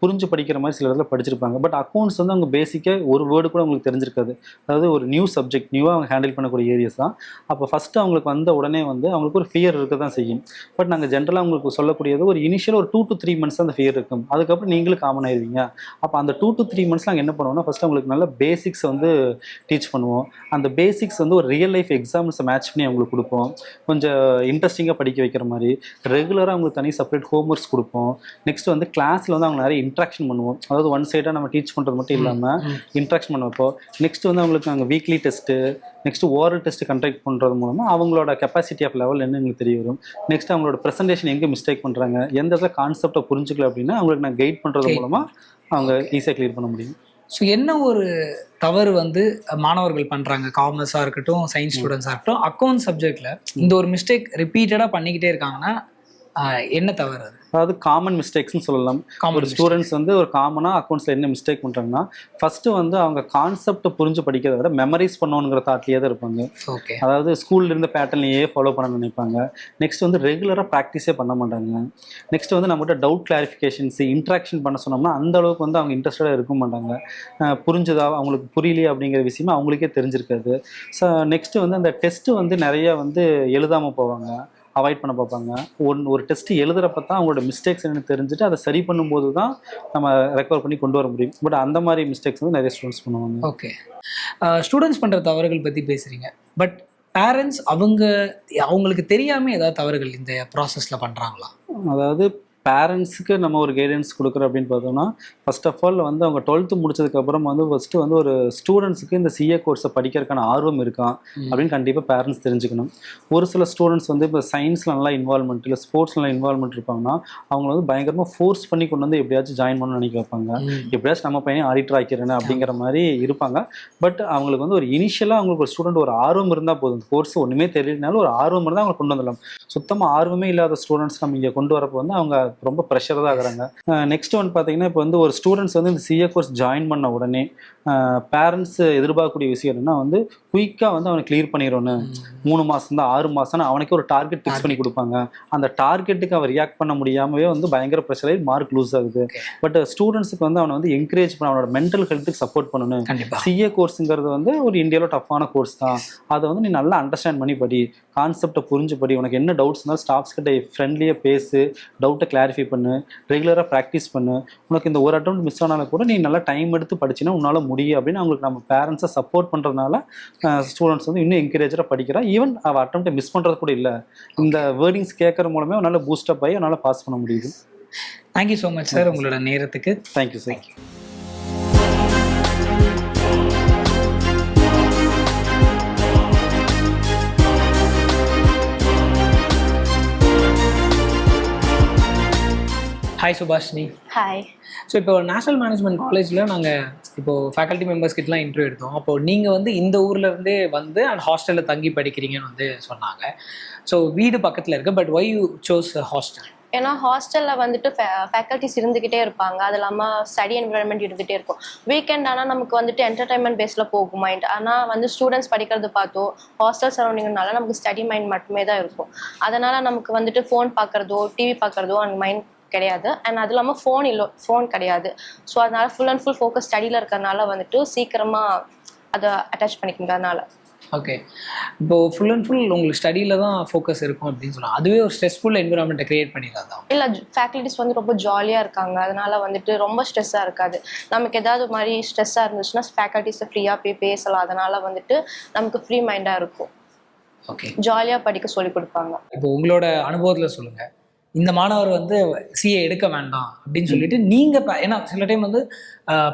புரிஞ்சு படிக்கிற மாதிரி சில இடத்துல படிச்சிருப்பாங்க. பட் அக்கௌண்ட்ஸ் வந்து அவங்க பேசிக்காக ஒரு வேர்டு கூட அவங்களுக்கு தெரிஞ்சிருக்காது. அதாவது ஒரு நியூ சப்ஜெக்ட், நியூவாக அவங்க ஹேண்டில் பண்ணக்கூடிய ஏரியாஸ் தான். அப்போ ஃபஸ்ட்டு அவங்களுக்கு வந்த உடனே வந்து அவங்களுக்கு ஒரு ஃபியர் இருக்க தான் செய்யும். பட் நாங்கள் ஜென்ரலாக அவங்களுக்கு சொல்லக்கூடியது ஒரு இனிஷியல் ஒரு 2 to 3 months அந்த ஃபியர் இருக்கும். அதுக்கப்புறம் நீங்களும் காமன் ஆயிடுவீங்க. அப்போ அந்த 2 to 3 months நாங்கள் என்ன பண்ணுவோம்னா ஃபஸ்ட்டு அவங்களுக்கு நல்ல பேசிக்ஸ் வந்து டீச் பண்ணுவோம். அந்த பேசிக்ஸ் வந்து ஒரு ரியல் லைஃப் எக்ஸாம்பிள்ஸை மேட்ச் பண்ணி அவங்களுக்கு கொடுப்போம். கொஞ்சம் இன்ட்ரெஸ்டிங்காக படிக்க வைக்கிற மாதிரி ரெகுலராக அவங்களுக்கு தனி செப்பரேட் ஹோம்ஒர்க்ஸ் கொடுப்போம். நெக்ஸ்ட் வந்து கிளாஸில் வந்து அவங்க நிறைய இன்ட்ராக்ஷன் பண்ணுவோம். அதாவது ஒன் சைடாக நம்ம டீச் பண்ணுறது மட்டும் இல்லாமல் இன்ட்ராக்ஷன் பண்ண வைப்போம். நெக்ஸ்ட் வந்து அவங்களுக்கு நாங்கள் weekly test, next oral test conduct பண்ணுறது மூலமாக அவங்களோட கெப்பாசிட்டி ஆஃப் லெவல் என்ன எங்களுக்கு தெரிய வரும். நெக்ஸ்ட் அவங்களோட ப்ரெசன்டேஷன் எங்கே மிஸ்டேக் பண்ணுறாங்க, எந்த இடத்துல கான்செப்டை புரிஞ்சுக்கல அப்படின்னா அவங்களுக்கு நான் கைட் பண்ணுறது மூலமாக அவங்க ஈஸியாக கிளியர் பண்ண முடியும். ஸோ என்ன ஒரு தவறு வந்து மாணவர்கள் பண்ணுறாங்க, காமர்ஸாக இருக்கட்டும் சயின்ஸ் ஸ்டூடெண்ட்ஸாக இருக்கட்டும், அக்கௌண்ட் சப்ஜெக்டில் இந்த ஒரு மிஸ்டேக் ரிப்பீட்டடாக பண்ணிக்கிட்டே இருக்காங்கன்னா என்ன தவறு? அதாவது காமன் மிஸ்டேக்ஸ்னு சொல்லலாம். ஒரு ஸ்டூடெண்ட்ஸ் வந்து ஒரு காமனாக அக்கௌண்ட்ஸில் என்ன மிஸ்டேக் பண்ணுறாங்கன்னா, ஃபஸ்ட்டு வந்து அவங்க கான்செப்டை புரிஞ்சு படிக்கிறத விட மெமரைஸ் பண்ணணுங்கிற தாட்லேயே தான் இருப்பாங்க. ஓகே. அதாவது ஸ்கூல்ல இருந்த பேட்டர்ன்லேயே ஃபாலோ பண்ண நினைப்பாங்க. நெக்ஸ்ட் வந்து ரெகுலராக ப்ராக்டிஸே பண்ண மாட்டாங்க. நெக்ஸ்ட் வந்து நம்மகிட்ட டவுட் கிளாரிஃபிகேஷன்ஸ் இன்ட்ராக்ஷன் பண்ண சொன்னோம்னா அந்த அளவுக்கு வந்து அவங்க இன்ட்ரெஸ்டடாக இருக்க மாட்டாங்க. புரிஞ்சுதா அவங்களுக்கு புரியலையே அப்படிங்கிற விஷயமா அவங்களுக்கே தெரிஞ்சிருக்காது. ஸோ நெக்ஸ்ட்டு வந்து அந்த டெஸ்ட்டு வந்து நிறைய வந்து எழுதாமல் போவாங்க, அவாய்ட் பண்ண பார்ப்பாங்க. ஒரு டெஸ்ட் எழுதுறப்ப தான் அவங்களோட மிஸ்டேக்ஸ் என்னன்னு தெரிஞ்சுட்டு அதை சரி பண்ணும்போது தான் நம்ம ரெக்கவர் பண்ணி கொண்டு வர முடியும். பட் அந்த மாதிரி மிஸ்டேக்ஸ் வந்து நிறைய ஸ்டூடெண்ட்ஸ் பண்ணுவாங்க. ஓகே. ஸ்டூடெண்ட்ஸ் பண்ணுற தவறுகள் பற்றி பேசுகிறீங்க. பட் பேரண்ட்ஸ் அவங்களுக்கு தெரியாமல் ஏதாவது தவறுகள் இந்த ப்ராசஸில் பண்ணுறாங்களா? அதாவது பேரண்ட்ஸுக்கு நம்ம ஒரு கைடன்ஸ் கொடுக்குறோம் அப்படின்னு பார்த்தோம்னா, ஃபர்ஸ்ட் ஆஃப் ஆல் வந்து அவங்க 12th முடிச்சதுக்கப்புறம் வந்து ஃபஸ்ட்டு வந்து ஒரு ஸ்டூடெண்ட்ஸுக்கு இந்த சிஏ கோர்ஸை படிக்கிறதுக்கான ஆர்வம் இருக்கா அப்படின்னு கண்டிப்பாக பேரண்ட்ஸ் தெரிஞ்சுக்கணும். ஒரு சில ஸ்டூடெண்ட்ஸ் வந்து இப்போ சயின்ஸில் நல்லா இன்வால்மெண்ட் இல்லை ஸ்போர்ட்ஸில் நல்லா இன்வால்மெண்ட் இருப்பாங்கன்னா அவங்க வந்து பயங்கரமாக ஃபோர்ஸ் பண்ணி கொண்டு வந்து எப்படியாச்சும் ஜாயின் பண்ணணும்னு நினைக்க வைப்பாங்க. எப்படியாச்சும் நம்ம பையன் ஆடிட்டர் ஆக்கிறேன்னு அப்படிங்கிற மாதிரி இருப்பாங்க. பட் அவங்களுக்கு வந்து ஒரு இனிஷியலாக அவங்களுக்கு ஒரு ஸ்டூடெண்ட் ஒரு ஆர்வம் இருந்தால் போதும். கோர்ஸ் ஒன்றுமே தெரியலனாலும் ஒரு ஆர்வம் இருந்தால் அவங்க கொண்டு வந்துடலாம். சுத்தமாக ஆர்வமே இல்லாத ஸ்டூடெண்ட்ஸ் நம்ம இங்கே கொண்டு வரப்போ வந்து அவங்க ரொம்ப ப்ரெஷர் தான் ஆகுறாங்க. நெக்ஸ்ட் ஒன் பார்த்தீங்கன்னா, இப்போ வந்து ஒரு ஸ்டூடெண்ட்ஸ் வந்து இந்த சிஏ கோர்ஸ் ஜாயின் பண்ண உடனே பேரண்ட்ஸ் எதிர்பார்க்கக்கூடிய விஷயம் என்னன்னா வந்து குயிக்காக வந்து அவனை கிளியர் பண்ணிடணும். 3 மாதம் தான் 6 மாதம் அவனுக்கு ஒரு டார்கெட் ஃபிக்ஸ் பண்ணி கொடுப்பாங்க. அந்த டார்கெட்டுக்கு அவன் ரியாக்ட் பண்ண முடியாமவே வந்து பயங்கர ப்ரெஷர் ஆகி மார்க் லூஸ் ஆகுது. பட் ஸ்டூடெண்ட்ஸுக்கு வந்து அவனை வந்து என்கரேஜ் பண்ண அவனோட மென்டல் ஹெல்த்துக்கு சப்போர்ட் பண்ணணும். சிஏ கோர்ஸுங்கிறது வந்து ஒரு இந்தியாவில் டஃப்பான கோர்ஸ் தான். அதை வந்து நீ நல்லா அண்டர்ஸ்டாண்ட் பண்ணி படி, கான்செப்டை புரிஞ்சு படி, உனக்கு என்ன டவுட்ஸ் இருந்தாலும் ஸ்டாஃப்ஸ் கிட்ட ஃப்ரெண்ட்லியாக பேசு, டவுட்டை கிளாரிஃபை பண்ணு, ரெகுலராக ப்ராக்டிஸ் பண்ணு. உனக்கு இந்த ஒரு அட்டெம்ப்ட் மிஸ் ஆனாலும் கூட நீ நல்லா டைம் எடுத்து படிச்சினா உன்னால் முடியும் அப்படின்னு அவங்களுக்கு நம்ம பேரண்ட்ஸை சப்போர்ட் பண்ணுறதுனால ஸ்டூடெண்ட்ஸ் வந்து இன்னும் என்கரேஜராக படிக்கிறா. ஈவன் அவள் அட்டெம்ப்டை மிஸ் பண்ணுறது கூட இல்லை. இந்த வேர்டிங்ஸ் கேட்குற மூலமே அவனால் பூஸ்டப் ஆகி அவனால் பாஸ் பண்ண முடியுது. தேங்க்யூ ஸோ மச் சார் உங்களோட நேரத்துக்கு. Thank you sir. Hi Subhashini. Hi. So இப்போ நேஷனல் மேனேஜ்மெண்ட் காலேஜில் நாங்கள் இப்போது ஃபேக்கல்ட்டி மெம்பர்ஸ் கிட்டலாம் இன்டர்வியூ எடுத்தோம். அப்போது நீங்கள் வந்து இந்த ஊரில் இருந்தே வந்து அண்ட் ஹாஸ்டலில் தங்கி படிக்கிறீங்கன்னு வந்து சொன்னாங்க. ஸோ வீடு பக்கத்தில் இருக்குது. But why you sous hostel? ஏன்னா ஹாஸ்டலில் வந்துட்டு ஃபேக்கல்ட்டிஸ் இருந்துக்கிட்டே இருப்பாங்க. அது இல்லாமல் ஸ்டடி என்விரான்மெண்ட் இருந்துகிட்டே இருக்கும். வீக்கெண்ட் ஆனால் நமக்கு வந்துட்டு என்டர்டைன்மெண்ட் பேஸில் போகும் மைண்ட். ஆனால் வந்து ஸ்டூடெண்ட்ஸ் படிக்கிறது பார்த்தோம் ஹாஸ்டல் சரௌண்டிங்னால நமக்கு ஸ்டடி மைண்ட் மட்டுமே தான் இருக்கும். அதனால் நமக்கு வந்துட்டு ஃபோன் பார்க்குறதோ டிவி பார்க்குறதோ அந்த மைண்ட் கிடையாது. அண்ட் அது இல்லாமல் ஃபோன் கிடையாது. ஸோ அதனால ஃபுல் அண்ட் ஃபுல் ஃபோக்கஸ் ஸ்டடியில் இருக்கிறதுனால வந்துட்டு சீக்கிரமாக அதை அட்டாச் பண்ணிக்கிறதுனால. ஓகே. இப்போது ஃபுல் அண்ட் ஃபுல் உங்களுக்கு ஸ்டடியில் தான் ஃபோக்கஸ் இருக்கும் அப்படின்னு சொன்னால் அதுவே ஒரு ஸ்ட்ரெஸ்ஃபுல் என்விரான்மெண்ட்டை க்ரியேட் பண்ணிடாதான்? இல்லை, ஃபேக்கல்ட்டிஸ் வந்து ரொம்ப ஜாலியாக இருக்காங்க. அதனால வந்துட்டு ரொம்ப ஸ்ட்ரெஸ்ஸாக இருக்காது. நமக்கு ஏதாவது மாதிரி ஸ்ட்ரெஸ்ஸாக இருந்துச்சுன்னா ஃபேக்கல்ட்டிஸை ஃப்ரீயாக போய் பேசலாம். அதனால வந்துட்டு நமக்கு ஃப்ரீ மைண்டாக இருக்கும். ஓகே. ஜாலியாக படிக்க சொல்லி கொடுப்பாங்க. இப்போ உங்களோட அனுபவத்தில் சொல்லுங்கள், இந்த மாணவர் வந்து சிஏ எடுக்க வேண்டாம் அப்படின்னு சொல்லிட்டு நீங்கள் ஏன்னா சில டைம் வந்து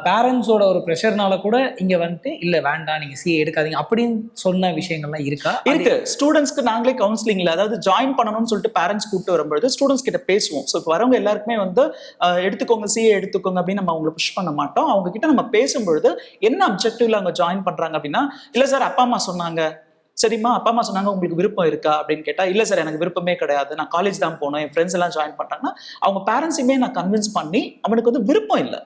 பேரண்ட்ஸோட ஒரு ப்ரெஷர்னால கூட இங்கே வந்துட்டு இல்லை வேண்டாம் நீங்கள் சிஏ எடுக்காதீங்க அப்படின்னு சொன்ன விஷயங்கள்லாம் இருக்கா? இருக்கு. ஸ்டூடெண்ட்ஸ்க்கு நாங்களே கவுன்சிலிங்ல அதாவது ஜாயின் பண்ணணும்னு சொல்லிட்டு பேரண்ட்ஸ் கூப்பிட்டு வரும்போது ஸ்டூடெண்ட்ஸ் கிட்ட பேசுவோம். ஸோ இப்போ வரவங்க எல்லாருக்குமே வந்து எடுத்துக்கோங்க சிஏ எடுத்துக்கோங்க அப்படின்னு நம்ம அவங்களை புஷ் பண்ண மாட்டோம். அவங்க கிட்ட நம்ம பேசும்பொழுது என்ன அப்ஜெக்டிவ்ல அவங்க ஜாயின் பண்றாங்க அப்படின்னா, இல்லை சார் அப்பா அம்மா சொன்னாங்க, சரிம்மா அப்பா அம்மா சொன்னாங்க உங்களுக்கு விருப்பம் இருக்கா அப்படின்னு கேட்டா, இல்லை சார் எனக்கு விருப்பமே கிடையாது, நான் காலேஜ் தான் போகணும், என் ஃப்ரெண்ட்ஸ் எல்லாம் ஜாயின் பண்றாங்கன்னா அவங்க பேரண்ட்ஸுமே நான் கன்வின்ஸ் பண்ணி அவனுக்கு வந்து விருப்பம் இல்லை.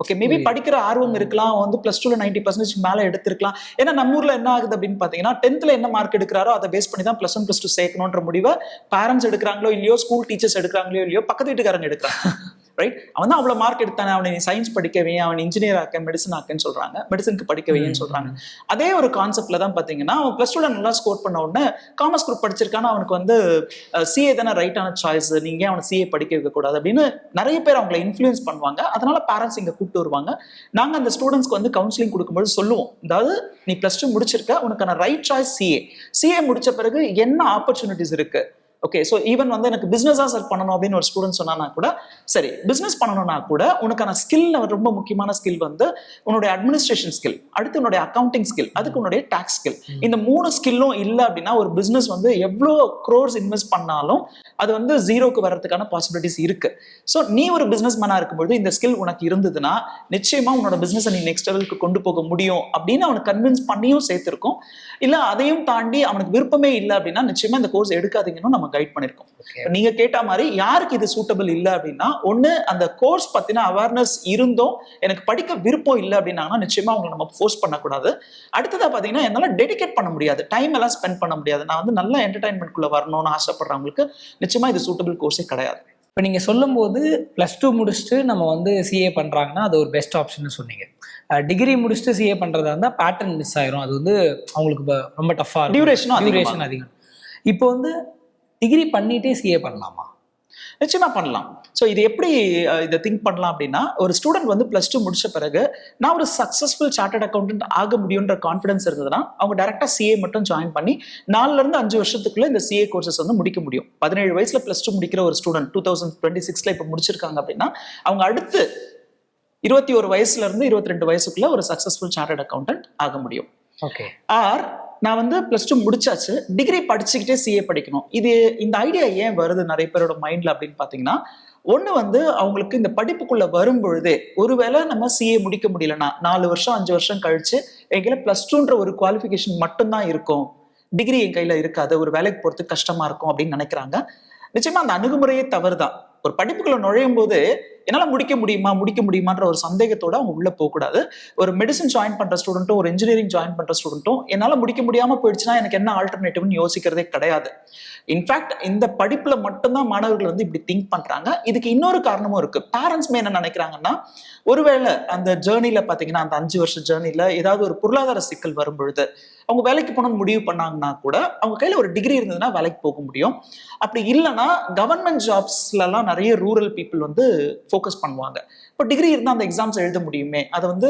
ஓகே, மேபி படிக்கிற ஆர்வம் இருக்கலாம், வந்து +2ல 90% மேலே எடுத்திருக்கலாம். ஏன்னா நம்ம ஊர்ல என்ன ஆகுது அப்படின்னு பாத்தீங்கன்னா 10th என்ன மார்க் எடுக்கிறாரோ அதை பேஸ் பண்ணி தான் +1 +2 சேர்க்கணுன்ற முடிவை பேரண்ட்ஸ் எடுக்கிறாங்களோ இல்லையோ, ஸ்கூல் டீச்சர்ஸ் எடுக்கிறாங்களோ இல்லையோ, பக்கத்து வீட்டுக்காரங்க எடுக்கிறாங்க. ரைட்? அவன் தான் அவ்வளோ மார்க் எடுத்தானே, அவனை நீ சயின்ஸ் படிக்கவே, அவன் இன்ஜினியர் ஆக்க, மெடிசன் ஆக்கன்னு சொல்றாங்க, மெடிசனுக்கு படிக்கவேன்னு சொல்றாங்க. அதே ஒரு கான்செப்ட்ல தான் பாத்தீங்கன்னா அவன் +2ல நல்லா ஸ்கோர் பண்ண உடனே காமர்ஸ் குரூப் படிச்சிருக்கானா அவனுக்கு வந்து சிஏ தானே ரைட்டான சாய்ஸ், நீங்க அவனை சிஏ படிக்க வைக்க கூடாது அப்படின்னு நிறைய பேர் அவங்களை இன்ஃப்ளூயன்ஸ் பண்ணுவாங்க. அதனால பேரண்ட்ஸ் இங்க கூப்பிட்டு வருவாங்க. நாங்க அந்த ஸ்டூடெண்ட்ஸ்க்கு வந்து கவுன்சிலிங் கொடுக்கும்போது சொல்லுவோம், அதாவது நீ +2 முடிச்சிருக்க, உனக்கான ரைட் சாய்ஸ் சிஏ முடிச்ச பிறகு என்ன ஆப்பர்ச்சுனிட்டிஸ் இருக்கு. ஓகே, ஸோ ஈவன் வந்து எனக்கு பிஸ்னஸாக சார் பண்ணணும் அப்படின்னு ஒரு ஸ்டூடெண்ட் சொன்னா கூட, சரி பிஸ்னஸ் பண்ணணும்னா கூட உனக்கான ஸ்கில், ரொம்ப முக்கியமான ஸ்கில் வந்து உன்னுடைய அட்மினிஸ்ட்ரேஷன் ஸ்கில், அடுத்து உன்னுடைய அக்கௌண்டிங் ஸ்கில், அதுக்கு உன்னுடைய டாக்ஸ் ஸ்கில். இந்த 3 ஸ்கில்லும் இல்லை அப்படின்னா ஒரு பிஸ்னஸ் வந்து எவ்வளோ க்ரோர்ஸ் இன்வெஸ்ட் பண்ணாலும் அது வந்து ஜீரோக்கு வர்றதுக்கான பாசிபிலிட்டிஸ் இருக்கு. ஸோ நீ ஒரு பிஸ்னஸ் மேனாக இருக்கும்போது இந்த ஸ்கில் உனக்கு இருந்ததுன்னா நிச்சயமா உன்னோட பிஸ்னஸை நீ நெக்ஸ்ட் லெவலுக்கு கொண்டு போக முடியும் அப்படின்னு அவனுக்கு கன்வின்ஸ் பண்ணியும் சேர்த்திருக்கோம். இல்லை அதையும் தாண்டி அவனுக்கு விருப்பமே இல்லை அப்படின்னா நிச்சயமா இந்த கோர்ஸ் எடுக்காதீங்கன்னு நம்ம நம்ம கைட் பண்ணியிருக்கோம். நீங்க கேட்ட மாதிரி யாருக்கு இது சூட்டபிள் இல்லை அப்படின்னா, ஒண்ணு அந்த கோர்ஸ் பத்தின அவேர்னஸ் இருந்தும் எனக்கு படிக்க விருப்பம் இல்லை அப்படின்னாங்கன்னா நிச்சயமா அவங்களை நம்ம ஃபோர்ஸ் பண்ணக்கூடாது. அடுத்ததா பாத்தீங்கன்னா என்னால டெடிகேட் பண்ண முடியாது, டைம் எல்லாம் ஸ்பெண்ட் பண்ண முடியாது, நான் வந்து நல்ல என்டர்டைன்மெண்ட்குள்ள வரணும்னு ஆசைப்படுறவங்களுக்கு நிச்சயமா இது சூட்டபிள் கோர்ஸே கிடையாது. இப்போ நீங்கள் சொல்லும்போது +2 முடிச்சுட்டு நம்ம வந்து சிஏ பண்ணுறாங்கன்னா அது ஒரு பெஸ்ட் ஆப்ஷன்னு சொன்னீங்க. டிகிரி முடிச்சுட்டு சிஏ பண்ணுறதா இருந்தால் பேட்டர்ன் மிஸ் ஆயிரும், அது வந்து அவங்களுக்கு ரொம்ப டஃப்பாக இருக்கும், டியூரேஷன் அதிகம். இப்போ வந்து டிகிரி பண்ணிட்டே சிஏ பண்ணலாமா? நிச்சயமா பண்ணலாம். ஸோ இது எப்படி இதை திங்க் பண்ணலாம் அப்படின்னா, ஒரு ஸ்டூடெண்ட் வந்து +2 முடிச்ச பிறகு நான் ஒரு சக்ஸஸ்ஃபுல் சார்ட்டர்ட் அக்கௌண்டன்ட் ஆக முடியுன்ற கான்ஃபிடன்ஸ் இருந்ததுன்னா அவங்க டேரக்டா சிஏ மட்டும் ஜாயின் பண்ணி 4 to 5 வருஷத்துக்குள்ள இந்த சிஏ கோர்சஸ் வந்து முடிக்க முடியும். 17 வயசுல +2 முடிக்கிற ஒரு ஸ்டூடெண்ட் 2026 இப்போ முடிச்சிருக்காங்க அப்படின்னா அவங்க அடுத்து 21 வயசுல இருந்து 22 வயசுக்குள்ள ஒரு சக்ஸஸ்ஃபுல் சார்ட்டர்ட் அக்கௌண்டன்ட் ஆக முடியும். ஓகே. ஆர் நான் வந்து +2 முடிச்சாச்சு, டிகிரி படிச்சுக்கிட்டே சிஏ படிக்கணும். இந்த ஐடியா ஏன் வருது நிறைய பேரோட மைண்ட்ல அப்படின்னு பாத்தீங்கன்னா, ஒண்ணு வந்து அவங்களுக்கு இந்த படிப்புக்குள்ள வரும் பொழுதே ஒருவேளை நம்ம சிஏ முடிக்க முடியலன்னா 4 வருஷம் 5 வருஷம் கழிச்சு என் கையில +2ன்ற ஒரு குவாலிஃபிகேஷன் மட்டும்தான் இருக்கும், டிகிரி என் கையில இருக்காது, ஒரு வேலைக்கு போறதுக்கு கஷ்டமா இருக்கும் அப்படின்னு நினைக்கிறாங்க. நிச்சயமா அந்த அணுகுமுறையே தவறுதான். ஒரு படிப்புக்குள்ள நுழையும் போது என்னால முடிக்க முடியுமான்ற ஒரு சந்தேகத்தோட அவங்க உள்ள போகக்கூடாது. ஒரு மெடிசன் ஜாயின் பண்ற ஸ்டூடெண்ட்டும் ஒரு இன்ஜினியரிங் ஜாயின் பண்ற ஸ்டூடெண்ட்டும் என்னால முடிக்க முடியாம போயிடுச்சுன்னா எனக்கு என்ன ஆல்டர்னேட்டிவ்னு யோசிக்கிறதே கிடையாது. இன்ஃபேக்ட் இந்த படிப்புல மட்டும்தான் மாணவர்கள் வந்து இப்படி திங்க் பண்றாங்க. இதுக்கு இன்னொரு காரணமும் இருக்கு. பேரண்ட்ஸ்மே என்ன நினைக்கிறாங்கன்னா, ஒருவேளை அந்த ஜேர்னில பாத்தீங்கன்னா அந்த 5 வருஷ ஜேர்னில ஏதாவது ஒரு பொருளாதார சிக்கல் வரும் பொழுது அவங்க வேலைக்கு போகணும்னு முடிவு பண்ணாங்கன்னா கூட அவங்க கையில ஒரு டிகிரி இருந்ததுன்னா வேலைக்கு போக முடியும். அப்படி இல்லைன்னா கவர்மெண்ட் ஜாப்ஸ்லாம் நிறைய ரூரல் பீப்புள் வந்து ஃபோக்கஸ் பண்ணுவாங்க. இப்போ டிகிரி இருந்தால் அந்த எக்ஸாம்ஸ் எழுத முடியுமே, அதை வந்து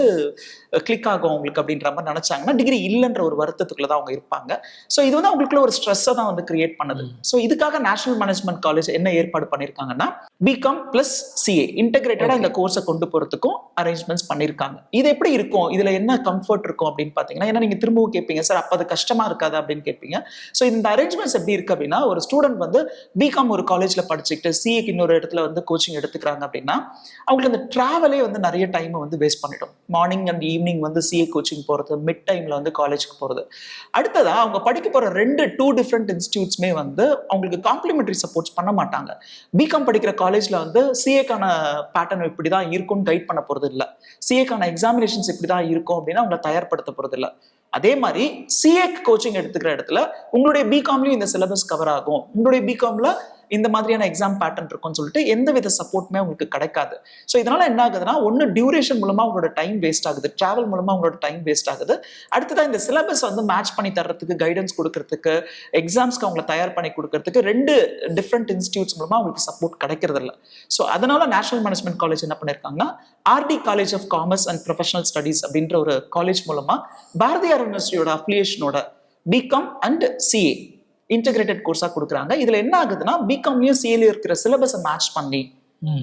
கிளிக் ஆகும் அவங்களுக்கு அப்படின்ற மாதிரி நினைச்சாங்கன்னா டிகிரி இல்லைன்ற ஒரு வருத்தத்துக்குள்ள தான் அவங்க இருப்பாங்க. ஸோ இது வந்து அவங்களுக்குள்ள ஒரு ஸ்ட்ரெஸ்ஸை தான் வந்து கிரியேட் பண்ணுது. ஸோ இதுக்காக நேஷனல் மேனேஜ்மெண்ட் காலேஜ் என்ன ஏற்பாடு பண்ணியிருக்காங்கன்னா, பிகாம் + சிஏ இன்டெகிரேட்டடா இந்த கோர்ஸை கொண்டு போறதுக்கும் அரேஞ்ச்மெண்ட்ஸ் பண்ணியிருக்காங்க. இது எப்படி இருக்கும், இதுல என்ன கம்ஃபர்ட் இருக்கும் அப்படின்னு பாத்தீங்கன்னா, ஏன்னா நீங்க திரும்பவும் கேட்பீங்க சார் அப்ப அது கஷ்டமா இருக்காது அப்படின்னு கேட்பீங்க. ஸோ இந்த அரேஞ்ச்மெண்ட்ஸ் எப்படி இருக்கு அப்படின்னா, ஒரு ஸ்டூடெண்ட் வந்து பிகாம் ஒரு காலேஜ்ல படிச்சுக்கிட்டு சிஏக்கு இன்னொரு இடத்துல வந்து கோச்சிங் எடுத்துக்கிறாங்க அப்படின்னா அவங்களுக்கு அந்த டிராவலே வந்து நிறைய டைம் வந்து வேஸ்ட் பண்ணிடும். மார்னிங் அண்ட் ஈவினிங் வந்து சிஏ கோச்சிங் போறது, மிட் டைம்ல வந்து காலேஜுக்கு போறது. அடுத்ததா அவங்க படிக்க போற 2 டிஃப்ரெண்ட் இன்ஸ்டிடியூட்ஸ்மே வந்து அவங்களுக்கு காம்ப்ளிமெண்டரி சப்போர்ட்ஸ் பண்ண மாட்டாங்க. பிகாம் படிக்கிற காலேஜ்ல வந்து சிஏக்கான பேட்டர்ன் இப்படிதான் இருக்கும்னு கைட் பண்ண போறது இல்லை, சிஏக்கான எக்ஸாமினேஷன்ஸ் இப்படிதான் இருக்கும் அப்படின்னு அவங்களை தயார்படுத்த போறது இல்லை. அதே மாதிரி சிஏ கோச்சிங் எடுத்துக்கிற இடத்துல உங்களுடைய பிகாம்லயும் இந்த சிலபஸ் கவர் ஆகும், உங்களுடைய பிகாம்ல இந்த மாதிரியான எக்ஸாம் பேட்டர்ன் இருக்கும்னு சொல்லிட்டு எந்த வித சப்போர்ட்டுமே உங்களுக்கு கிடைக்காது. ஸோ இதனால என்ன ஆகுதுன்னா, ஒன்று டியூரேஷன் மூலமா உங்களோட டைம் வேஸ்ட் ஆகுது, டிராவல் மூலமா உங்களோட டைம் வேஸ்ட் ஆகுது. அடுத்ததான் இந்த சிலபஸ் வந்து மேட்ச் பண்ணி தர்றதுக்கு, கைடன்ஸ் கொடுக்கறதுக்கு, எக்ஸாம்ஸ்க்கு அவங்களை தயார் பண்ணி கொடுக்கறதுக்கு 2 டிஃப்ரெண்ட் இன்ஸ்டிடியூட்ஸ் மூலமா அவங்களுக்கு சப்போர்ட் கிடைக்கிறது இல்லை. ஸோ அதனால நேஷனல் மேனேஜ்மெண்ட் காலேஜ் என்ன பண்ணியிருக்காங்கன்னா, RD college of commerce and professional studies அப்படின்ற ஒரு காலேஜ் மூலமா பாரதியார் யூனிவர்சிட்டியோட அஃபிலியேஷனோட பிகாம் அண்ட் சிஏ இன்டெகிரேட்டட் கோர்ஸா கொடுக்குறாங்க. இதுல என்ன ஆகுதுன்னா, பிகாம்லயும் சிஏலயும் இருக்கிற சிலபஸை மேட்ச் பண்ணி,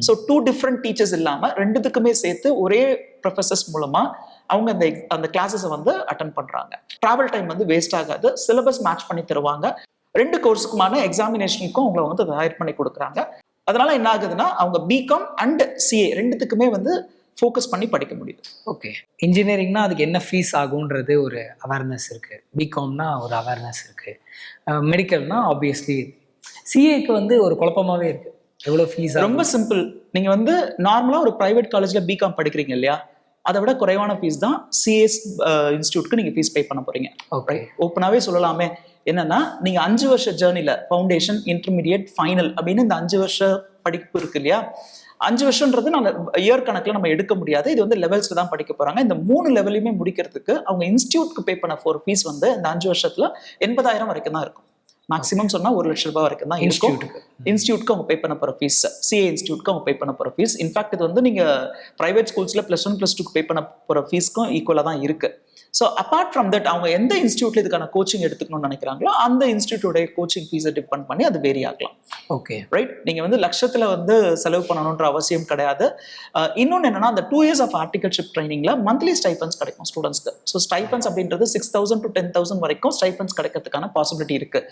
ஸோ 2 டிஃப்ரெண்ட் டீச்சர்ஸ் இல்லாம 2த்துக்குமே சேர்த்து ஒரே ப்ரொஃபசர்ஸ் மூலமா அவங்க அந்த கிளாஸஸை வந்து அட்டென்ட் பண்றாங்க. டிராவல் டைம் வந்து வேஸ்ட் ஆகாது, சிலபஸ் மேட்ச் பண்ணி தருவாங்க, 2 கோர்ஸுக்குமான எக்ஸாமினேஷனுக்கும் அவங்களை வந்து தயார் பண்ணி கொடுக்குறாங்க. அதனால என்ன ஆகுதுன்னா, அவங்க பிகாம் அண்ட் சிஏ 2த்துக்குமே வந்து ஃபோக்கஸ் பண்ணி படிக்க முடியுது. ஓகே. இன்ஜினியரிங்னா அதுக்கு என்ன ஃபீஸ் ஆகுன்றது ஒரு அவேர்னஸ் இருக்குது, பிகாம்னா ஒரு அவேர்னஸ் இருக்குது, மெடிக்கல்னா ஆப்வியஸ்லி. சிஏக்கு வந்து ஒரு குழப்பமாகவே இருக்குது, எவ்வளோ ஃபீஸ்? ரொம்ப சிம்பிள். நீங்கள் வந்து நார்மலாக ஒரு ப்ரைவேட் காலேஜில் பிகாம் படிக்கிறீங்க இல்லையா, அதை விட குறைவான ஃபீஸ் தான் சிஎஸ் இன்ஸ்டியூட்க்கு நீங்கள் ஃபீஸ் பே பண்ண போகிறீங்க. ஓகே. ஓப்பனாகவே சொல்லலாமே, என்னன்னா நீங்கள் 5 வருஷ ஜேர்னியில் ஃபவுண்டேஷன், இன்டர்மீடியட், ஃபைனல் அப்படின்னு இந்த 5 வருஷ படிப்பு இருக்கு இல்லையா, 5 வருஷம்ன்றது நான் இயர் கணக்கில் நம்ம எடுக்க முடியாது, இது வந்து லெவல்ஸ்ல தான் படிக்க போறாங்க. இந்த 3 லெவலையுமே முடிக்கிறதுக்கு அவங்க இன்ஸ்டியூட்க்கு பே பண்ண போற ஃபீஸ் வந்து இந்த 5 வருஷத்துல 80,000 வரைக்கும் தான் இருக்கும். மேக்ஸிமம் சொன்னா 1 லட்ச ரூபாய் வரைக்கும் தான் இருக்கும் இன்ஸ்டியூட்க்கு அவங்க பே பண்ண போற ஃபீஸ், சிஏ இன்ஸ்டியூட்க்கு அவங்க பே பண்ண போற ஃபீஸ். இன்ஃபேக்ட் இது வந்து நீங்க பிரைவேட் ஸ்கூல்ஸ்ல +1 +2 பே பண்ண போற ஃபீஸ்க்கும் ஈக்குவலா தான் இருக்கு. ஸோ அப்பார்ட் ஃப்ரம் தட் அவங்க எந்த இன்ஸ்டியூட்ல இதுக்கான கோச்சிங் எடுத்துக்கணும்னு நினைக்கிறாங்களோ அந்த இன்ஸ்டியூட்டோட கோச்சிங் ஃபீஸை டிபெண்ட் பண்ணி அது வேரி ஆகலாம். Okay, right. நீங்க வந்து லட்சத்துல வந்து செலவு பண்ணணுன்ற அவசியம் கிடையாது. இன்னொன்று என்னன்னா, அந்த 2 years ஆஃப் ஆர்டிகல்ஷிப் ட்ரைனிங்ல மந்த்லி ஸ்டைஃபன்ஸ் கிடைக்கும் ஸ்டூடெண்ட்ஸ்க்கு. ஸோ ஸ்டைஃபன்ஸ் அப்படின்றது 6,000 to 10,000 வரைக்கும் ஸ்டைஃபன்ஸ் கிடைக்கிறதுக்கான பாசிபிலிட்டி இருக்கு.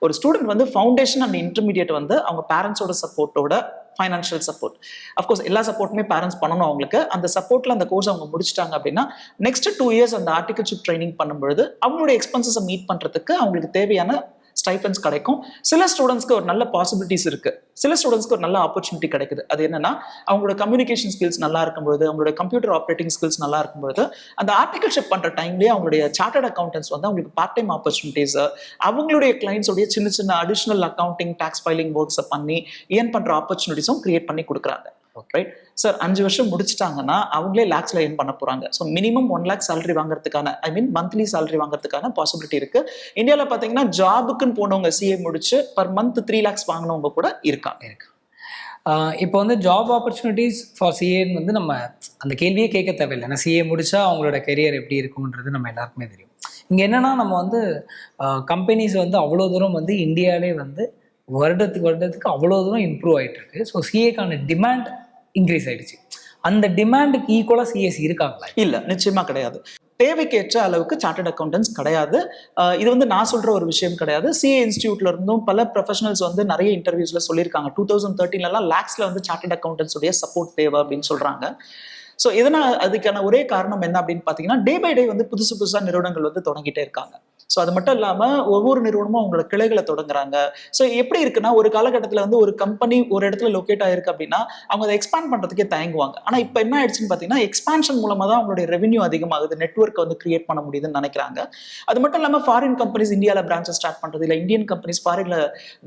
ஒரு ஸ்டூடெண்ட் வந்து ஃபவுண்டேஷன் அண்ட் இன்டர்மீடியட் வந்து அவங்க பேரண்ட்ஸோட சப்போர்ட்டோட, ஃபைனான்ஷியல் சப்போர்ட், அஃப்கோர்ஸ் எல்லா சப்போர்ட்டுமே பேரண்ட்ஸ் பண்ணணும் அவங்களுக்கு. அந்த சப்போர்ட்ல அந்த கோர்ஸ் அவங்க முடிச்சிட்டாங்க அப்படின்னா நெக்ஸ்ட் 2 years அந்த ஆர்டிகல்ஷிப் ட்ரைனிங் பண்ணும்பொழுது அவங்களுடைய எக்ஸ்பென்சஸை மீட் பண்றதுக்கு அவங்களுக்கு தேவையான ஸ்டைபன்ஸ் கிடைக்கும். சில ஸ்டூடெண்ட்ஸ்க்கு ஒரு நல்ல பாசிபிலிட்டிஸ் இருக்கு, சில ஸ்டூடெண்ட்ஸ்க்கு ஒரு நல்ல ஆப்பர்ச்சுனிட்டி கிடைக்குது. அது என்னன்னா அவங்களோட கம்யூனிகேஷன் ஸ்கில்ஸ் நல்லா இருக்கும்போது, அவங்களோட கம்ப்யூட்டர் ஆப்ரேட்டிங் ஸ்கில்ஸ் நல்லா இருக்கும்போது, அந்த ஆர்டிகல்ஷிப் பண்ற டைம்லேயே அவங்களுடைய சார்ட்டர்ட் அக்கௌண்டன்ஸ் வந்து அவங்களுக்கு பார்ட் டைம் ஆப்பர்ச்சுனிட்டிஸ், அவங்களுடைய கிளைண்ட்ஸோடைய சின்ன சின்ன அடிஷனல் அக்கௌண்டிங் டாக்ஸ் ஃபைலிங் ஒர்க்ஸை பண்ணி ஏர்ன் பண்ற ஆப்பர்ச்சுனிட்டிஸும் கிரியேட் பண்ணி கொடுக்குறாங்க. ரைட் சார், 5 வருஷம் முடிச்சிட்டாங்கன்னா அவங்களே லேக்ஸ்ல ஏர்ன் பண்ண போறாங்க. ஸோ மினிமம் 1 lakh சேலரி வாங்குறதுக்கான, ஐ மீன் மந்த்லி சேலரி வாங்குறதுக்கான பாசிபிலிட்டி இருக்கு. இந்தியாவில் பார்த்தீங்கன்னா ஜாபுக்குன்னு போனவங்க சிஏ முடிச்சு பர் மந்த் 3 lakhs வாங்கினவங்க கூட இருக்காங்க. இப்போ வந்து ஜாப் ஆப்பர்ச்சுனிட்டிஸ் ஃபார் சிஏன்னு வந்து நம்ம அந்த கேள்வியே கேட்க தேவையில்லை. ஏன்னா சிஏ முடிச்சா அவங்களோட கெரியர் எப்படி இருக்குன்றது நம்ம எல்லாருக்குமே தெரியும். இங்கே என்னன்னா நம்ம வந்து கம்பெனிஸ் வந்து அவ்வளோ தூரம் வந்து இந்தியாவிலே வந்து வருடத்துக்கு அவ்வளோ தூரம் இம்ப்ரூவ் ஆகிட்டு இருக்கு. ஸோ சிஏக்கான டிமாண்ட் இன்க்ரீஸ் ஆயிடுச்சு. அந்த டிமாண்டுக்கு ஈக்குவலாக சிஎஸ் இருக்காங்களா? இல்லை, நிச்சயமா கிடையாது. தேவைக்கேற்ற அளவுக்கு சார்ட்டர்ட் அக்கௌண்டன்ஸ் கிடையாது. இது வந்து நான் சொல்ற ஒரு விஷயம் கிடையாது. சிஏ இன்ஸ்டியூட்ல இருந்தும் பல ப்ரொஃபஷனல்ஸ் வந்து நிறைய இன்டர்வியூஸ்ல சொல்லியிருக்காங்க. 2013 லேக்ஸ்ல வந்து சார்ட்டர்ட் அக்கௌண்டன்ஸ் உடைய சப்போர்ட் தேவை அப்படின்னு சொல்றாங்க. ஸோ இதனால் அதுக்கான ஒரே காரணம் என்ன அப்படின்னு பார்த்தீங்கன்னா, டே பை டே வந்து புதுசா நிறுவனங்கள் வந்து தொடங்கிட்டே இருக்காங்க. ஸோ அது மட்டும் இல்லாமல் ஒவ்வொரு நிறுவனமும் அவங்களோட கிளைகளை தொடங்குறாங்க. ஸோ எப்படி இருக்குன்னா, ஒரு காலகட்டத்தில் வந்து ஒரு கம்பெனி ஒரு இடத்துல லொக்கேட் ஆயிருக்கு அப்படின்னா அவங்க அதை எக்ஸ்பேண்ட் பண்ணுறதுக்கே தயங்குவாங்க. ஆனால் இப்போ என்ன ஆயிடுச்சுன்னு பார்த்தீங்கன்னா, எக்ஸ்பான்ஷன் மூலமாக தான் அவங்களுடைய ரெவன்யூ அதிகமாகுது, நெட்வொர்க் வந்து கிரியேட் பண்ண முடியுதுன்னு நினைக்கிறாங்க. அது மட்டும் இல்லாமல் ஃபாரின் கம்பெனிஸ் இந்தியாவில் பிரான்ச்சஸ் ஸ்டார்ட் பண்ணுறது, இல்லை இந்தியன் கம்பெனிஸ் ஃபாரின்ல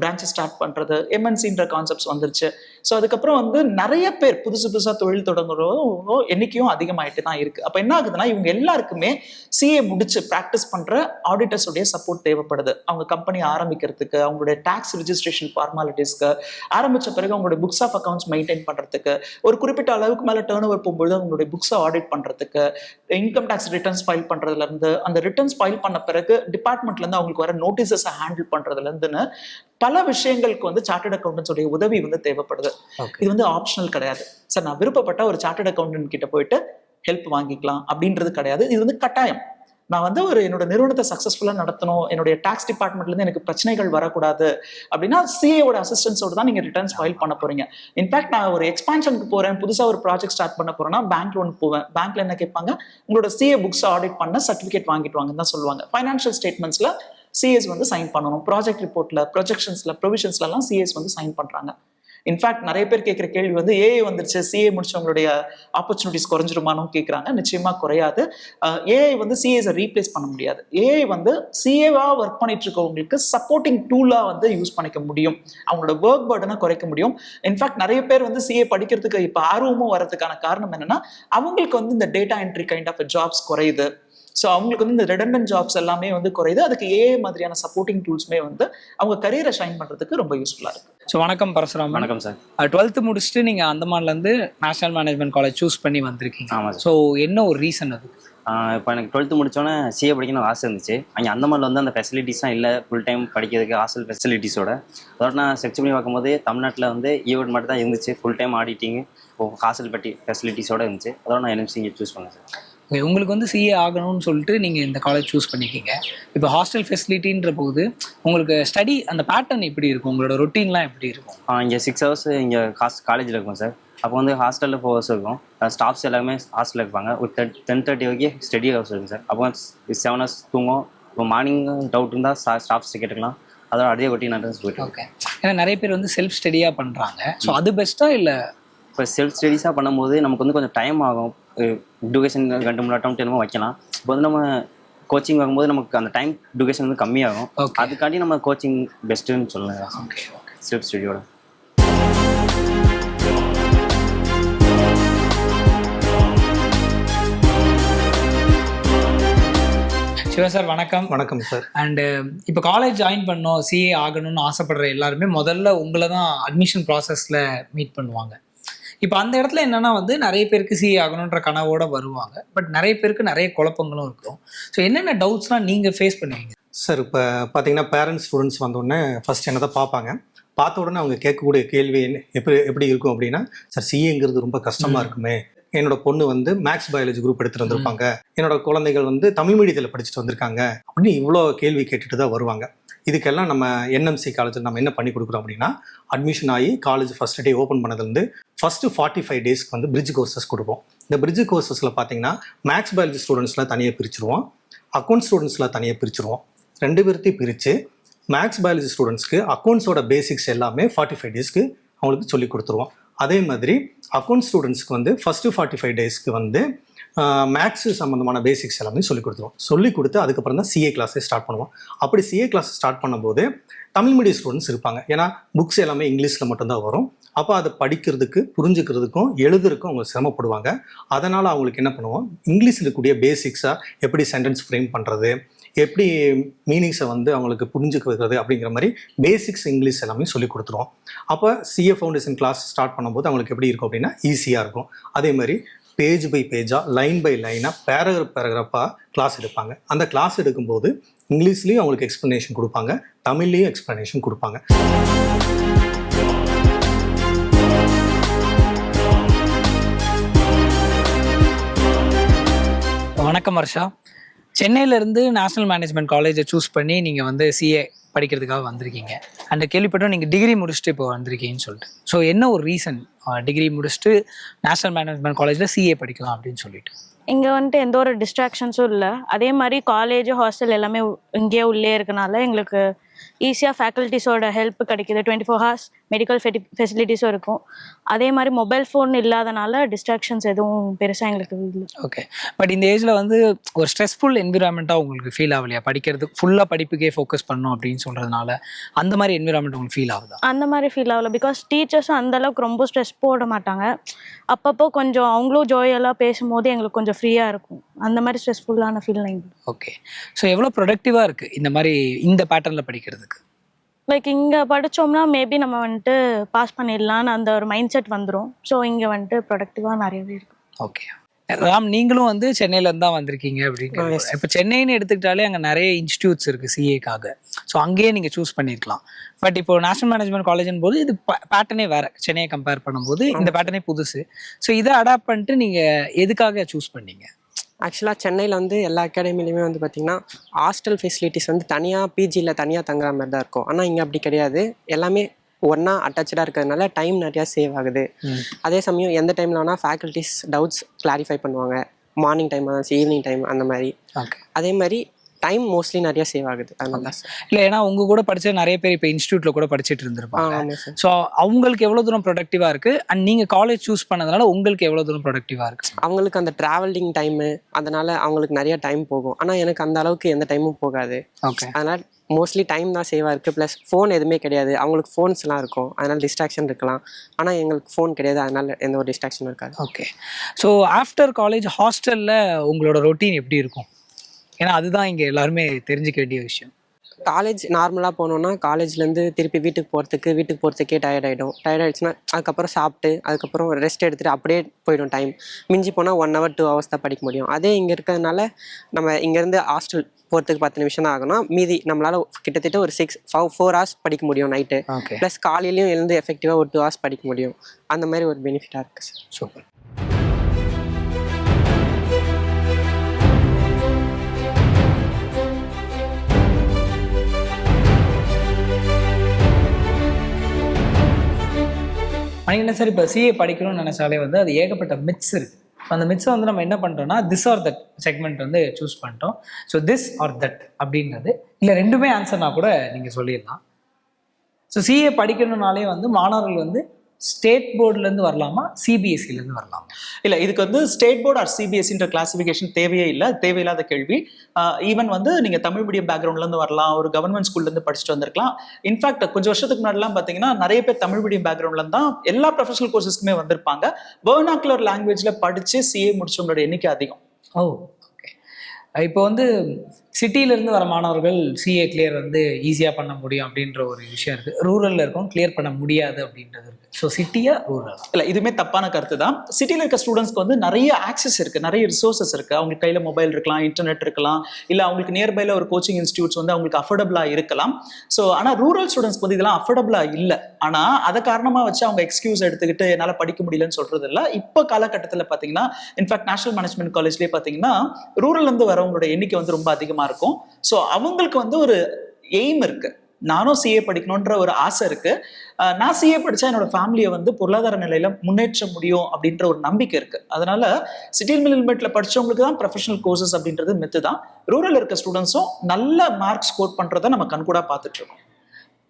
பிரான்ச்சஸ் ஸ்டார்ட் பண்ணுறது, எம்என்சின்ற கான்செப்ட்ஸ் வந்துருச்சு. ஸோ அதுக்கப்புறம் வந்து நிறைய பேர் புதுசாக தொழில் தொடங்குறவங்க எண்ணிக்கையும் அதிகமாயிட்டு தான் இருக்கு. அப்போ என்ன ஆகுதுன்னா, இவங்க எல்லாருக்குமே சிஏ முடிச்சு ப்ராக்டிஸ் பண்ற ஆடிட்டர்ஸ் உடைய சப்போர்ட் தேவைப்படுது. அவங்க கம்பெனி ஆரம்பிக்கிறதுக்கு, அவங்களுடைய டாக்ஸ் ரிஜிஸ்ட்ரேஷன் ஃபார்மாலிட்டிஸ்க்கு, ஆரம்பிச்ச பிறகு அவங்களுடைய புக்ஸ் ஆஃப் அக்கௌண்ட்ஸ் மெயின்டைன் பண்றதுக்கு, ஒரு குறிப்பிட்ட அளவுக்கு மேல டர்ன் ஓவர் போகும்போது அவங்களுடைய புக்ஸை ஆடிட் பண்றதுக்கு, இன்கம் டாக்ஸ் ரிட்டர்ன்ஸ் ஃபைல் பண்றதுல இருந்து, அந்த ரிட்டர்ன்ஸ் ஃபைல் பண்ண பிறகு டிபார்ட்மெண்ட்ல இருந்து அவங்களுக்கு வர நோட்டீசஸை ஹேண்டில் பண்றதுல இருந்துன்னு பல விஷயங்களுக்கு வந்து சார்ட்டர்ட் அக்கௌண்டன்ஸ் உடைய உதவி வந்து தேவைப்படுது. இது வந்து ஆப்ஷனல் கிடையாது. சார், நான் விருப்பப்பட்ட ஒரு சார்ட்டர்ட் அக்கௌண்டன்ட் கிட்ட போயிட்டு ஹெல்ப் வாங்கிக்கலாம் அப்படின்றது கிடையாது. இது வந்து கட்டாயம். நான் வந்து என்னோட நிறுவனத்தை சக்ஸஸ்ஃபுல்லாக நடத்தணும், என்னுடைய டாக்ஸ் டிபார்ட்மெண்ட்லேருந்து எனக்கு பிரச்சனைகள் வரக்கூடாது அப்படின்னா சிஏவோட அசிஸ்டன்ஸோட தான் நீங்கள் ரிட்டர்ன்ஸ் ஃபைல் பண்ண போறீங்க. இன்ஃபேக்ட் நான் ஒரு எக்ஸ்பான்ஷனுக்கு போகிறேன், புதுசாக ஒரு ப்ராஜெக்ட் ஸ்டார்ட் பண்ண போறேன்னா பேங்க் லோன் போவேன். பேங்க்ல என்ன கேட்பாங்க, உங்களோட சிஏ புக்ஸ் ஆடிட் பண்ண சர்டிஃபிகேட் வாங்கிட்டு வாங்கன்னு தான் சொல்லுவாங்க. ஃபைனான்ஷியல் ஸ்டேட்மெண்ட்ஸ்ல சிஎஸ் வந்து சைன் பண்ணணும். ப்ராஜெக்ட் ரிப்போர்ட்ல, ப்ரொஜெக்ஷன்ஸ்ல, ப்ரொவிஷன்ஸ்லாம் சிஎஸ் வந்து சைன் பண்றாங்க. இன்ஃபேக்ட் நிறைய பேர் கேட்குற கேள்வி வந்து ஏஐ வந்துருச்சு, சிஏ முடிச்சவங்களுடைய ஆப்பர்ச்சுனிட்டிஸ் குறைஞ்சிருமானும் கேட்குறாங்க. நிச்சயமா குறையாது. ஏஐ வந்து சிஏஸை ரீப்ளேஸ் பண்ண முடியாது. ஏஐ வந்து சிஏவா ஒர்க் பண்ணிட்டு இருக்கவங்களுக்கு சப்போர்ட்டிங் டூலா வந்து யூஸ் பண்ணிக்க முடியும், அவங்களோட ஒர்க் பர்டனை குறைக்க முடியும். இன்ஃபேக்ட் நிறைய பேர் வந்து சிஏ படிக்கிறதுக்கு இப்போ ஆர்வமும் வரதுக்கான காரணம் என்னன்னா, அவங்களுக்கு வந்து இந்த data entry kind of jobs குறையுது. ஸோ அவங்களுக்கு வந்து இந்த ரெடண்டன்ட் ஜாப்ஸ் எல்லாமே வந்து குறையுது. அதுக்கு ஏஐ மாதிரியான சப்போர்ட்டிங் டூல்ஸ்மே வந்து அவங்க கரியரை ஷைன் பண்ணுறதுக்கு ரொம்ப யூஸ்ஃபுல்லாக இருக்குது. ஸோ வணக்கம் பரசுராம். வணக்கம் சார். 12th முடிச்சுட்டு நீங்கள் அந்தமான்லேருந்து நேஷனல் மேனேஜ்மெண்ட் காலேஜ் சூஸ் பண்ணி வந்திருக்கீங்க. ஆமாம் சார். ஸோ என்ன ஒரு ரீசன் அது? இப்போ எனக்கு 12th முடித்தோன்னே சிஏ படிக்கணும்னு ஆசை இருந்துச்சு. அங்கே அந்தமானில் வந்து அந்த ஃபெசிலிட்டிஸ்லாம் இல்லை, ஃபுல் டைம் படிக்கிறதுக்கு ஹாஸ்டல் ஃபெசிலிட்டிஸோட. அதோட நான் செர்ச் பண்ணி பார்க்கும்போது தமிழ்நாட்டில் வந்து ஈவெண்ட் மட்டும் தான் இருந்துச்சு, ஃபுல் டைம் ஆடிட்டிங் ஹாஸ்டல் ஃபெசிலிட்டிஸோட இருந்துச்சு. அதோட நான் என்எம்சி இங்கே சூஸ் பண்ணேன் சார். ஓகே, உங்களுக்கு வந்து சிஏ ஆகணும்னு சொல்லிட்டு நீங்கள் இந்த காலேஜ் சூஸ் பண்ணிக்கிங்க. இப்போ ஹாஸ்டல் ஃபெசிலிட்டின்ற போது உங்களுக்கு ஸ்டடி அந்த பேட்டர்ன் எப்படி இருக்கும், உங்களோட ரொட்டீன்லாம் எப்படி இருக்கும்? இங்கே 6 hours இங்கே காலேஜில் இருக்கும் சார். அப்போ வந்து ஹாஸ்டலில் 4 hours இருக்கும். ஸ்டாஃப்ஸ் எல்லாமே ஹாஸ்டலில் இருப்பாங்க. ஒரு 10:30 வரைக்கும் ஸ்டடி ஹவர்ஸ் இருக்கும் சார். அப்போ 7 hours தூங்கும். இப்போ மார்னிங் டவுட் இருந்தால் ஸ்டாஃப்ஸ் கேட்டுக்கலாம். அதோட அதே ரொட்டீன் அட்டன்ஸ் போயிட்டு. ஓகே, ஏன்னா நிறைய பேர் வந்து செல்ஃப் ஸ்டடியாக பண்ணுறாங்க. ஸோ அது பெஸ்ட்டாக இல்லை? இப்போ செல்ஃப் ஸ்டடீஸாக பண்ணும்போது நமக்கு வந்து கொஞ்சம் டைம் ஆகும். டியூரேஷன் 2 மணி நேரம் என்னமோ வைக்கலாம். இப்போ வந்து நம்ம கோச்சிங் வாங்கும்போது நமக்கு அந்த டைம் டியூரேஷன் வந்து கம்மியாகும். அதுக்காண்டி நம்ம கோச்சிங் பெஸ்ட்டுன்னு சொல்லலாம். ஓகே, செல்ஃப் ஸ்டடியோட. சிவா சார் வணக்கம். வணக்கம் சார். அண்டு இப்போ காலேஜ் ஜாயின் பண்ணோம், சிஏ ஆகணும்னு ஆசைப்படுற எல்லாருமே முதல்ல உங்களை தான் அட்மிஷன் ப்ராசஸில் மீட் பண்ணுவாங்க. இப்போ அந்த இடத்துல என்னென்னா வந்து நிறைய பேருக்கு சிஏ ஆகணுன்ற கனவோட வருவாங்க. பட் நிறைய பேருக்கு நிறைய குழப்பங்களும் இருக்கும். ஸோ என்னென்ன டவுட்ஸ்லாம் நீங்கள் ஃபேஸ் பண்ணுவீங்க சார்? இப்போ பார்த்தீங்கன்னா பேரண்ட்ஸ் ஸ்டூடெண்ட்ஸ் வந்தோடனே ஃபர்ஸ்ட் என்ன தான் பார்ப்பாங்க. பார்த்த உடனே அவங்க கேட்கக்கூடிய கேள்வி எப்படி இருக்கும் அப்படின்னா, சார் சிஏங்கிறது ரொம்ப கஷ்டமாக இருக்குமே, என்னோட பொண்ணு வந்து மேக்ஸ் பயாலஜி குரூப் எடுத்துட்டு வந்திருப்பாங்க, என்னோட குழந்தைகள் வந்து தமிழ் மீடியத்தில் படிச்சுட்டு வந்திருக்காங்க அப்படின்னு இவ்வளோ கேள்வி கேட்டுட்டு தான் வருவாங்க. இதுக்கெல்லாம் நம்ம என்எம்சி காலேஜில் நம்ம என்ன பண்ணி கொடுக்குறோம் அப்படின்னா, அட்மிஷன் ஆகி காலேஜ் ஃபர்ஸ்ட் டே ஓப்பன் பண்ணதுலேருந்து ஃபஸ்ட்டு 45 டேஸ்க்கு வந்து பிரிட்ஜ் கோர்சஸ் கொடுப்போம். இந்த பிரிட்ஜ் கோர்சஸில் பார்த்தீங்கன்னா மேக்ஸ் பயாலஜி ஸ்டூடெண்ட்ஸில் தனியாக பிரிச்சுருவோம், அக்கௌண்ட் ஸ்டூடெண்ட்ஸில் தனியாக பிரிச்சுருவோம். 2 பேர்த்தையும் பிரித்து மேக்ஸ் பயாலஜி ஸ்டூடெண்ட்ஸ்க்கு அக்கௌண்ட்ஸோட பேசிக்ஸ் எல்லாமே 45 டேஸ்க்கு அவங்களுக்கு சொல்லி கொடுத்துருவோம். அதே மாதிரி அக்கௌண்ட் ஸ்டூடெண்ட்ஸ்க்கு வந்து ஃபஸ்ட்டு 45 டேஸ்க்கு வந்து மேக்ஸ் சம்மந்தமான பேசிக்ஸ் எல்லாமே சொல்லி கொடுத்துருவோம். சொல்லி கொடுத்து அதுக்கப்புறம் தான் சிஏ கிளாஸே ஸ்டார்ட் பண்ணுவோம். அப்படி சிஏ கிளாஸ் ஸ்டார்ட் பண்ணும்போது தமிழ் மீடியம் ஸ்டூடெண்ட்ஸ் இருப்பாங்க. ஏன்னா புக்ஸ் எல்லாமே இங்கிலீஷில் மட்டும்தான் வரும். அப்போ அதை படிக்கிறதுக்கு புரிஞ்சுக்கிறதுக்கும் எழுதுறதுக்கும் அவங்க சிரமப்படுவாங்க. அதனால் அவங்களுக்கு என்ன பண்ணுவோம், இங்கிலீஷில் இருக்கக்கூடிய பேசிக்ஸாக எப்படி சென்டென்ஸ் ஃப்ரேம் பண்ணுறது, எப்படி மீனிங்ஸை வந்து அவங்களுக்கு புரிஞ்சுக்க வைக்கிறது அப்படிங்கிற மாதிரி பேசிக்ஸ் இங்கிலீஷ் எல்லாமே சொல்லி கொடுத்துருவோம். அப்போ சிஏ ஃபவுண்டேஷன் கிளாஸ் ஸ்டார்ட் பண்ணும்போது அவங்களுக்கு எப்படி இருக்கும் அப்படின்னா ஈஸியாக இருக்கும். அதே மாதிரி பேஜ் பை பேஜாக லைன் பை லைனாக பேராகிராஃபாக கிளாஸ் எடுப்பாங்க. அந்த கிளாஸ் எடுக்கும்போது இங்கிலீஷ்லேயும் அவங்களுக்கு எக்ஸ்ப்ளனேஷன் கொடுப்பாங்க, தமிழ்லேயும் எக்ஸ்ப்ளனேஷன் கொடுப்பாங்க. வணக்கம் ஹர்ஷா. சென்னையிலேருந்து நேஷனல் மேனேஜ்மெண்ட் காலேஜை சூஸ் பண்ணி நீங்கள் வந்து சிஏ படிக்கிறதுக்காக வந்திருக்கீங்க. அந்த கேள்விப்பட்டோம் நீங்கள் டிகிரி முடிச்சுட்டு இப்போ வந்திருக்கீங்கன்னு சொல்லிட்டு. ஸோ என்ன ஒரு ரீசன் டிகிரி முடிச்சுட்டு நேஷனல் மேனேஜ்மெண்ட் காலேஜில் சிஏ படிக்கலாம் அப்படின்னு சொல்லிட்டு? இங்கே வந்துட்டு எந்த ஒரு டிஸ்ட்ராக்ஷன்ஸும் இல்லை. அதே மாதிரி காலேஜ் ஹாஸ்டல் எல்லாமே இங்கேயே உள்ளே இருக்கனால எங்களுக்கு ஈஸியாக ஃபேக்கல்ட்டிஸோட ஹெல்ப் கிடைக்கிது. 24 hours மெடிக்கல் ஃபெசிலிட்டிஸும் இருக்கும். அதே மாதிரி மொபைல் ஃபோன் இல்லாதனால டிஸ்ட்ராக்ஷன்ஸ் எதுவும் பெருசாக எங்களுக்கு இல்லை. ஓகே. பட் இந்த ஏஜில் வந்து ஒரு ஸ்ட்ரெஸ்ஃபுல் என்விரான்மெண்ட்டாக உங்களுக்கு ஃபீல் ஆகலையா? படிக்கிறது ஃபுல்லாக படிப்புக்கே ஃபோக்கஸ் பண்ணணும் அப்படின்னு சொல்கிறதுனால அந்த மாதிரி என்விரான்மெண்ட் உங்களுக்கு ஃபீல் ஆகுதா? அந்த மாதிரி ஃபீல் ஆகல. பிகாஸ் டீச்சர்ஸும் அந்தளவுக்கு ரொம்ப ஸ்ட்ரெஸ் போட மாட்டாங்க. அப்பப்போ கொஞ்சம் அவங்களும் ஜோயலாக பேசும்போது எங்களுக்கு கொஞ்சம் ஃப்ரீயாக இருக்கும். அந்த மாதிரி ஸ்ட்ரெஸ்ஃபுல்லான ஃபீல் எங்களுக்கு. ஓகே. ஸோ எவ்வளோ ப்ரொடக்டிவாக இருக்குது இந்த மாதிரி இந்த பேட்டர்னில் படிக்கிறதுக்கு? லைக் இங்கே படித்தோம்னா மேபி நம்ம வந்துட்டு பாஸ் பண்ணிடலான்னு அந்த ஒரு மைண்ட் செட் வந்துடும். ஸோ இங்கே வந்துட்டு ப்ரொடக்டிவாக நிறையவே இருக்கும். ஓகே. ராம், நீங்களும் வந்து சென்னையிலேருந்து தான் வந்திருக்கீங்க அப்படிங்கிற. இப்போ சென்னைன்னு எடுத்துக்கிட்டாலே அங்கே நிறைய இன்ஸ்டியூட்ஸ் இருக்குது சிஏக்காக. ஸோ அங்கேயே நீங்கள் சூஸ் பண்ணியிருக்கலாம். பட் இப்போ நேஷனல் மேனேஜ்மெண்ட் காலேஜ்னு போது இது பேட்டர்னே வேறு. சென்னையை கம்பேர் பண்ணும்போது இந்த பேட்டர்னே புதுசு. ஸோ இதை அடாப்ட் பண்ணிட்டு நீங்கள் எதுக்காக சூஸ் பண்ணீங்க? ஆக்சுவலாக சென்னையில் வந்து எல்லா அகாடமிலையுமே வந்து பார்த்திங்கன்னா ஹாஸ்டல் ஃபெசிலிட்டிஸ் வந்து தனியாக பிஜியில் தனியாக தங்குற மாதிரி தான் இருக்கும். ஆனால் இங்கே அப்படி கிடையாது. எல்லாமே ஒன்றா அட்டாச்சாக இருக்கிறதுனால டைம் நிறையா சேவ் ஆகுது. அதே சமயம் எந்த டைமில் வேணால் ஃபேக்கல்ட்டிஸ் டவுட்ஸ் கிளாரிஃபை பண்ணுவாங்க. மார்னிங் டைம் ஆச்சு, ஈவினிங் டைம் அந்த மாதிரி. அதே மாதிரி டைம் மோஸ்ட்லி நிறைய சேவ் ஆகுது. அதனால இல்லை, ஏன்னா உங்க கூட படிச்ச நிறைய பேர் இப்போ இன்ஸ்டியூட்ல கூட படிச்சுட்டு இருந்திருப்பாங்க. ஸோ அவங்களுக்கு எவ்வளோ தூரம் ப்ரொடக்டிவா இருக்கு, அண்ட் நீங்க காலேஜ் சூஸ் பண்ணதுனால உங்களுக்கு எவ்வளோ தூரம் ப்ரொடக்டிவா இருக்கு? அவங்களுக்கு அந்த டிராவலிங் டைமு, அதனால அவங்களுக்கு நிறைய டைம் போகும். ஆனால் எனக்கு அந்த அளவுக்கு எந்த டைமும் போகாது. ஓகே. அதனால் மோஸ்ட்லி டைம் தான் சேவாக இருக்குது. ப்ளஸ் ஃபோன் எதுவுமே கிடையாது. அவங்களுக்கு ஃபோன்ஸ்லாம் இருக்கும், அதனால் டிஸ்ட்ராக்ஷன் இருக்கலாம். ஆனால் எங்களுக்கு ஃபோன் கிடையாது, அதனால் எந்த ஒரு டிஸ்ட்ராக்ஷனும் இருக்காது. ஓகே. ஸோ ஆஃப்டர் காலேஜ் ஹாஸ்டலில் உங்களோட ரொட்டீன் எப்படி இருக்கும்? ஏன்னா அதுதான் இங்கே எல்லாருமே தெரிஞ்சுக்க வேண்டிய விஷயம். காலேஜ் நார்மலாக போனோன்னா காலேஜ்லேருந்து திருப்பி வீட்டுக்கு போகிறதுக்கே டயர்ட் ஆகிடுச்சுன்னா அதுக்கப்புறம் சாப்பிட்டு அதுக்கப்புறம் ரெஸ்ட் எடுத்துகிட்டு அப்படியே போயிடும் டைம். மிஞ்சி போனால் 1 hour 2 hours தான் படிக்க முடியும். அதே இங்கே இருக்கிறதுனால நம்ம இங்கேருந்து ஹாஸ்டல் போகிறதுக்கு 10 நிமிஷம் தான் ஆகணும். மீதி நம்மளால் கிட்டத்தட்ட ஒரு 4 hours படிக்க முடியும் நைட்டு. ப்ளஸ் காலையிலையும் எழுந்து எஃபெக்டிவாக ஒரு 2 hours படிக்க முடியும். அந்த மாதிரி ஒரு பெனிஃபிட்டாக இருக்குது சார். சூப்பர். என்ன சார், இப்போ சிஏ படிக்கணும்னு நினைச்சாலே வந்து அது ஏகப்பட்ட மித்ஸ் இருக்குது. ஸோ அந்த மித்ஸை வந்து நம்ம என்ன பண்ணுறோம்னா திஸ் ஆர் தட் செக்மெண்ட் வந்து சூஸ் பண்ணிட்டோம். ஸோ திஸ் ஆர் தட் அப்படின்றது இல்லை, ரெண்டுமே ஆன்சர்னா கூட நீங்கள் சொல்லிடலாம். ஸோ சிஏ படிக்கணும்னாலே வந்து மாணவர்கள் வந்து ஸ்டேட் போர்டுலேருந்து வரலாமா, சிபிஎஸ்சிலேருந்து வரலாமா? இல்லை, இதுக்கு வந்து ஸ்டேட் போர்டு ஆர் சிபிஎஸ்சின்ற கிளாசிஃபிகேஷன் தேவையே இல்லை, தேவையில்லாத கேள்வி. ஈவன் வந்து நீங்கள் தமிழ் மீடியம் பேக்ரவுண்ட்லேருந்து வரலாம், ஒரு கவர்மெண்ட் ஸ்கூல்லேருந்து படிச்சுட்டு வந்திருக்கலாம். இன்ஃபேக்ட் கொஞ்சம் வருஷத்துக்கு முன்னாடிலாம் பார்த்தீங்கன்னா நிறைய பேர் தமிழ் மீடியம் பேக்ரவுண்ட்லேருந்து தான் எல்லா ப்ரொஃபஷனல் கோர்சஸ்க்குமே வந்திருப்பாங்க. வெர்னாக்குலர் லாங்குவேஜில் படித்து சிஏ முடிச்சவங்களோட எண்ணிக்கை அதிகம். ஓ, ஓகே. இப்போ வந்து சிட்டியிலேருந்து வர மாணவர்கள் சிஏ கிளியர் வந்து ஈஸியாக பண்ண முடியும் அப்படின்ற ஒரு விஷயம் இருக்குது. ரூரலில் இருக்கும் கிளியர் பண்ண முடியாது அப்படின்றது இருக்குது. ஸோ சிட்டியா ரூரல்? இல்லை, இதுவுமே தப்பான கருத்து தான். சிட்டியில் இருக்க ஸ்டூடெண்ட்ஸ்க்கு வந்து நிறைய ஆக்சஸ் இருக்குது, நிறைய ரிசோர்ஸஸ் இருக்குது. அவங்களுக்கு கையில் மொபைல் இருக்கலாம், இன்டர்நெட் இருக்கலாம், இல்லை அவங்களுக்கு நியர்பையில் ஒரு கோச்சிங் இன்ஸ்டியூட்ஸ் வந்து அவங்களுக்கு அஃபோர்டபுளாக இருக்கலாம். ஸோ ஆனால் ரூரல் ஸ்டூடெண்ட்ஸ்க்கு வந்து இதெல்லாம் அஃபோர்டபுளாக இல்லை. ஆனால் அதை காரணமாக வச்சு அவங்க எக்ஸ்கியூஸ் எடுத்துக்கிட்டு என்னால் படிக்க முடியலன்னு சொல்கிறது இல்லை. இப்போ காலகட்டத்தில் பார்த்தீங்கன்னா இன்ஃபேக்ட் நேஷனல் மேனேஜ்மெண்ட் காலேஜ்லேயே பார்த்தீங்கன்னா ரூரல்லேருந்து வரவங்களோட எண்ணிக்கை வந்து ரொம்ப அதிகமாக இருக்கும். ஸோ அவங்களுக்கு வந்து ஒரு எய்ம் இருக்கு, நானும் சிஏ படிக்கணுன்ற ஒரு ஆசை இருக்கு. நான் சிஏ படிச்சா என்னோட ஃபேமிலியை வந்து பொருளாதார நிலையில முன்னேற்ற முடியும் அப்படின்ற ஒரு நம்பிக்கை இருக்கு. அதனால சிட்டி மில்மெண்ட்ல படிச்சவங்களுக்கு தான் ப்ரொஃபஷனல் கோர்சஸ் அப்படின்றது மித்து தான். ரூரல் இருக்க ஸ்டூடெண்ட்ஸும் நல்ல மார்க் ஸ்கோர் பண்றதை நம்ம கண்கூடா பார்த்துட்டு இருக்கோம்.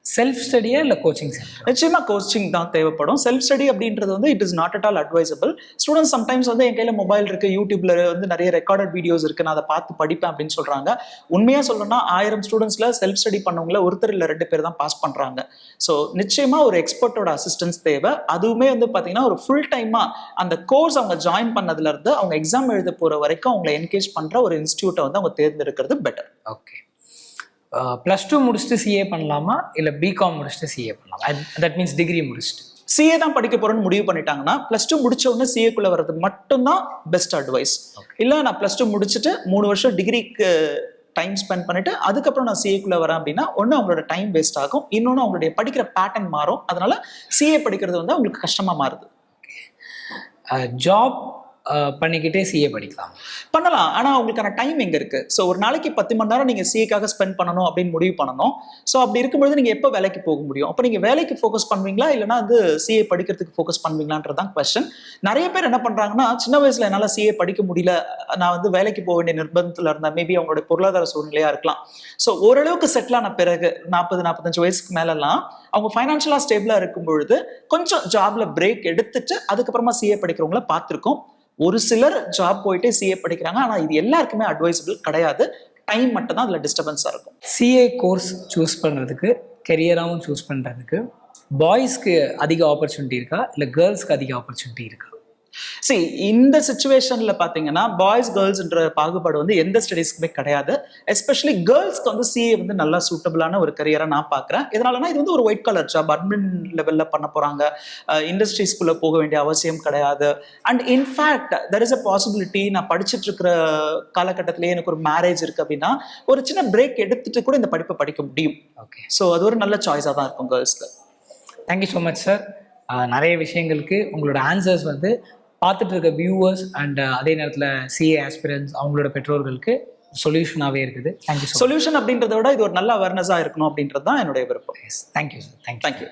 செல்ஃப் ஸ்டடியா இல்லை கோச்சிங் சென்டர்? நிச்சயமா கோச்சிங் தான் தேவைப்படும். செல்ஃப் ஸ்டடி அப்படின்றது வந்து it is not at all advisable. Students sometimes வந்து என் கையில மொபைல் இருக்கு, யூடியூப்ல வந்து நிறைய ரெக்கார்டட் வீடியோஸ் இருக்கு, நான் அதை பார்த்து படிப்பேன் அப்படின்னு சொல்றாங்க. உண்மையா சொல்லணும்னா 1000 ஸ்டூடெண்ட்ஸ்ல செல்ஃப் ஸ்டடி பண்ணவங்கள ஒருத்தர் இல்ல 2 பேர் தான் பாஸ் பண்றாங்க. ஸோ நிச்சயமா ஒரு எக்ஸ்பர்ட்டோட அசிஸ்டன்ஸ் தேவை. அதுவுமே வந்து பாத்தீங்கன்னா ஒரு ஃபுல் டைமா அந்த கோர்ஸ் அவங்க ஜாயின் பண்ணதுல இருந்து அவங்க எக்ஸாம் எழுத போற வரைக்கும் அவங்களை என்கேஜ் பண்ற ஒரு இன்ஸ்டியூட்டை வந்து அவங்க தேர்ந்தெடுக்கிறது பெட்டர். ஓகே. +2 முடிச்சுட்டு சிஏ பண்ணலாமா இல்லை பிகாம் முடிச்சுட்டு சிஏ பண்ணலாமா? தட் மீன்ஸ் டிகிரி முடிச்சுட்டு சிஏ தான் படிக்க போறேன்னு முடிவு பண்ணிட்டாங்கன்னா +2 முடிச்ச உடனே சிஏக்குள்ள வர்றது மட்டும்தான் பெஸ்ட் அட்வைஸ். இல்ல நான் +2 முடிச்சுட்டு 3 வருஷம் டிகிரிக்கு டைம் ஸ்பெண்ட் பண்ணிட்டு அதுக்கப்புறம் நான் சிஏக்குள்ள வரேன் அப்படின்னா ஒன்று அவங்களோட டைம் வேஸ்ட் ஆகும், இன்னொன்று அவங்களுடைய படிக்கிற பேட்டர்ன் மாறும். அதனால சிஏ படிக்கிறது வந்து அவங்களுக்கு கஷ்டமா மாறுது. ஜாப் பண்ணிக்கிட்டே சிஏ படிக்கலாம் பண்ணலாம். ஆனா அவங்களுக்கான டைம் எங்க இருக்கு? ஸோ ஒரு நாளைக்கு 10 மணி நேரம் நீங்க சிஏக்காக ஸ்பெண்ட் பண்ணணும் அப்படின்னு முடிவு பண்ணணும். ஸோ அப்படி இருக்கும்போது நீங்க எப்போ வேலைக்கு போக முடியும்? அப்போ நீங்க வேலைக்கு ஃபோக்கஸ் பண்ணுவீங்களா இல்லைன்னா வந்து சிஏ படிக்கிறதுக்கு ஃபோக்கஸ் பண்ணுவீங்களான்றதான் கொஸ்டின். நிறைய பேர் என்ன பண்றாங்கன்னா, சின்ன வயசுல என்னால சிஏ படிக்க முடியல, நான் வந்து வேலைக்கு போக வேண்டிய நிர்பந்தத்துல இருந்தேன், மேபி அவங்களோட பொருளாதார சூழ்நிலையா இருக்கலாம். ஸோ ஓரளவுக்கு செட்டில் ஆன பிறகு 40-45 வயசுக்கு மேலெல்லாம் அவங்க ஃபைனான்ஷியலா ஸ்டேபிளா இருக்கும் பொழுது கொஞ்சம் ஜாப்ல பிரேக் எடுத்துட்டு அதுக்கப்புறமா சிஏ படிக்கிறவங்கள பார்த்துருக்கோம். ஒரு சிலர் ஜாப் போயிட்டு சிஏ படிக்கிறாங்க. ஆனா இது எல்லாருக்குமே அட்வைசபிள் கிடையாது. டைம் மட்டும் தான் அதுல டிஸ்டர்பன்ஸா இருக்கும். சிஏ கோர்ஸ் சூஸ் பண்றதுக்கு, கெரியராகவும் சூஸ் பண்றதுக்கு பாய்ஸ்க்கு அதிக ஆப்பர்ச்சுனிட்டி இருக்கா இல்லை கேர்ள்ஸ்க்கு அதிக ஆப்பர்ச்சுனிட்டி இருக்கா? சரி, இந்த சிச்சுவேஷன்ல பாத்தீங்கன்னா பாய்ஸ் கேர்ள்ஸ்ன்ற பாகுபாடு வந்து எந்த ஸ்டடீஸ்க்குமே கிடையாது. எஸ்பெஷலி கேர்ள்ஸ்க்கு வந்து சிஏ வந்து நல்லா சூட்டபிளான ஒரு கரியரா நான் பாக்குறேன். இதனாலனா இது வந்து ஒரு ஒயிட் கலர் ஜாப், அட்மின் லெவல்ல பண்ண போறாங்க, இண்டஸ்ட்ரீஸ்குள்ள போக வேண்டிய அவசியம் கிடையாது. And in fact there is a possibility, நான் படிச்சுட்டு இருக்கிற காலகட்டத்திலேயே எனக்கு ஒரு மேரேஜ் இருக்கு அப்படின்னா ஒரு சின்ன பிரேக் எடுத்துட்டு கூட இந்த படிப்பை படிக்க முடியும். ஓகே. ஸோ அது ஒரு நல்ல சாய்ஸா தான் இருக்கும் கேர்ள்ஸ்க்கு. Thank you so much sir. நிறைய விஷயங்களுக்கு உங்களோட ஆன்சர்ஸ் வந்து பார்த்துட்டு இருக்க வியூவர்ஸ் அண்ட் அதே நேரத்தில் சிஏ ஆஸ்பிரன்ஸ் அவங்களோட பெற்றோர்களுக்கு சொல்யூஷனாகவே இருக்குது. தேங்க்யூ. சொல்யூஷன் அப்படின்றத விட இது ஒரு நல்ல அவேர்னஸாக இருக்கணும் அப்படின்றது தான் என்னுடைய விருப்பம். Thank you sir. தேங்க்யூ.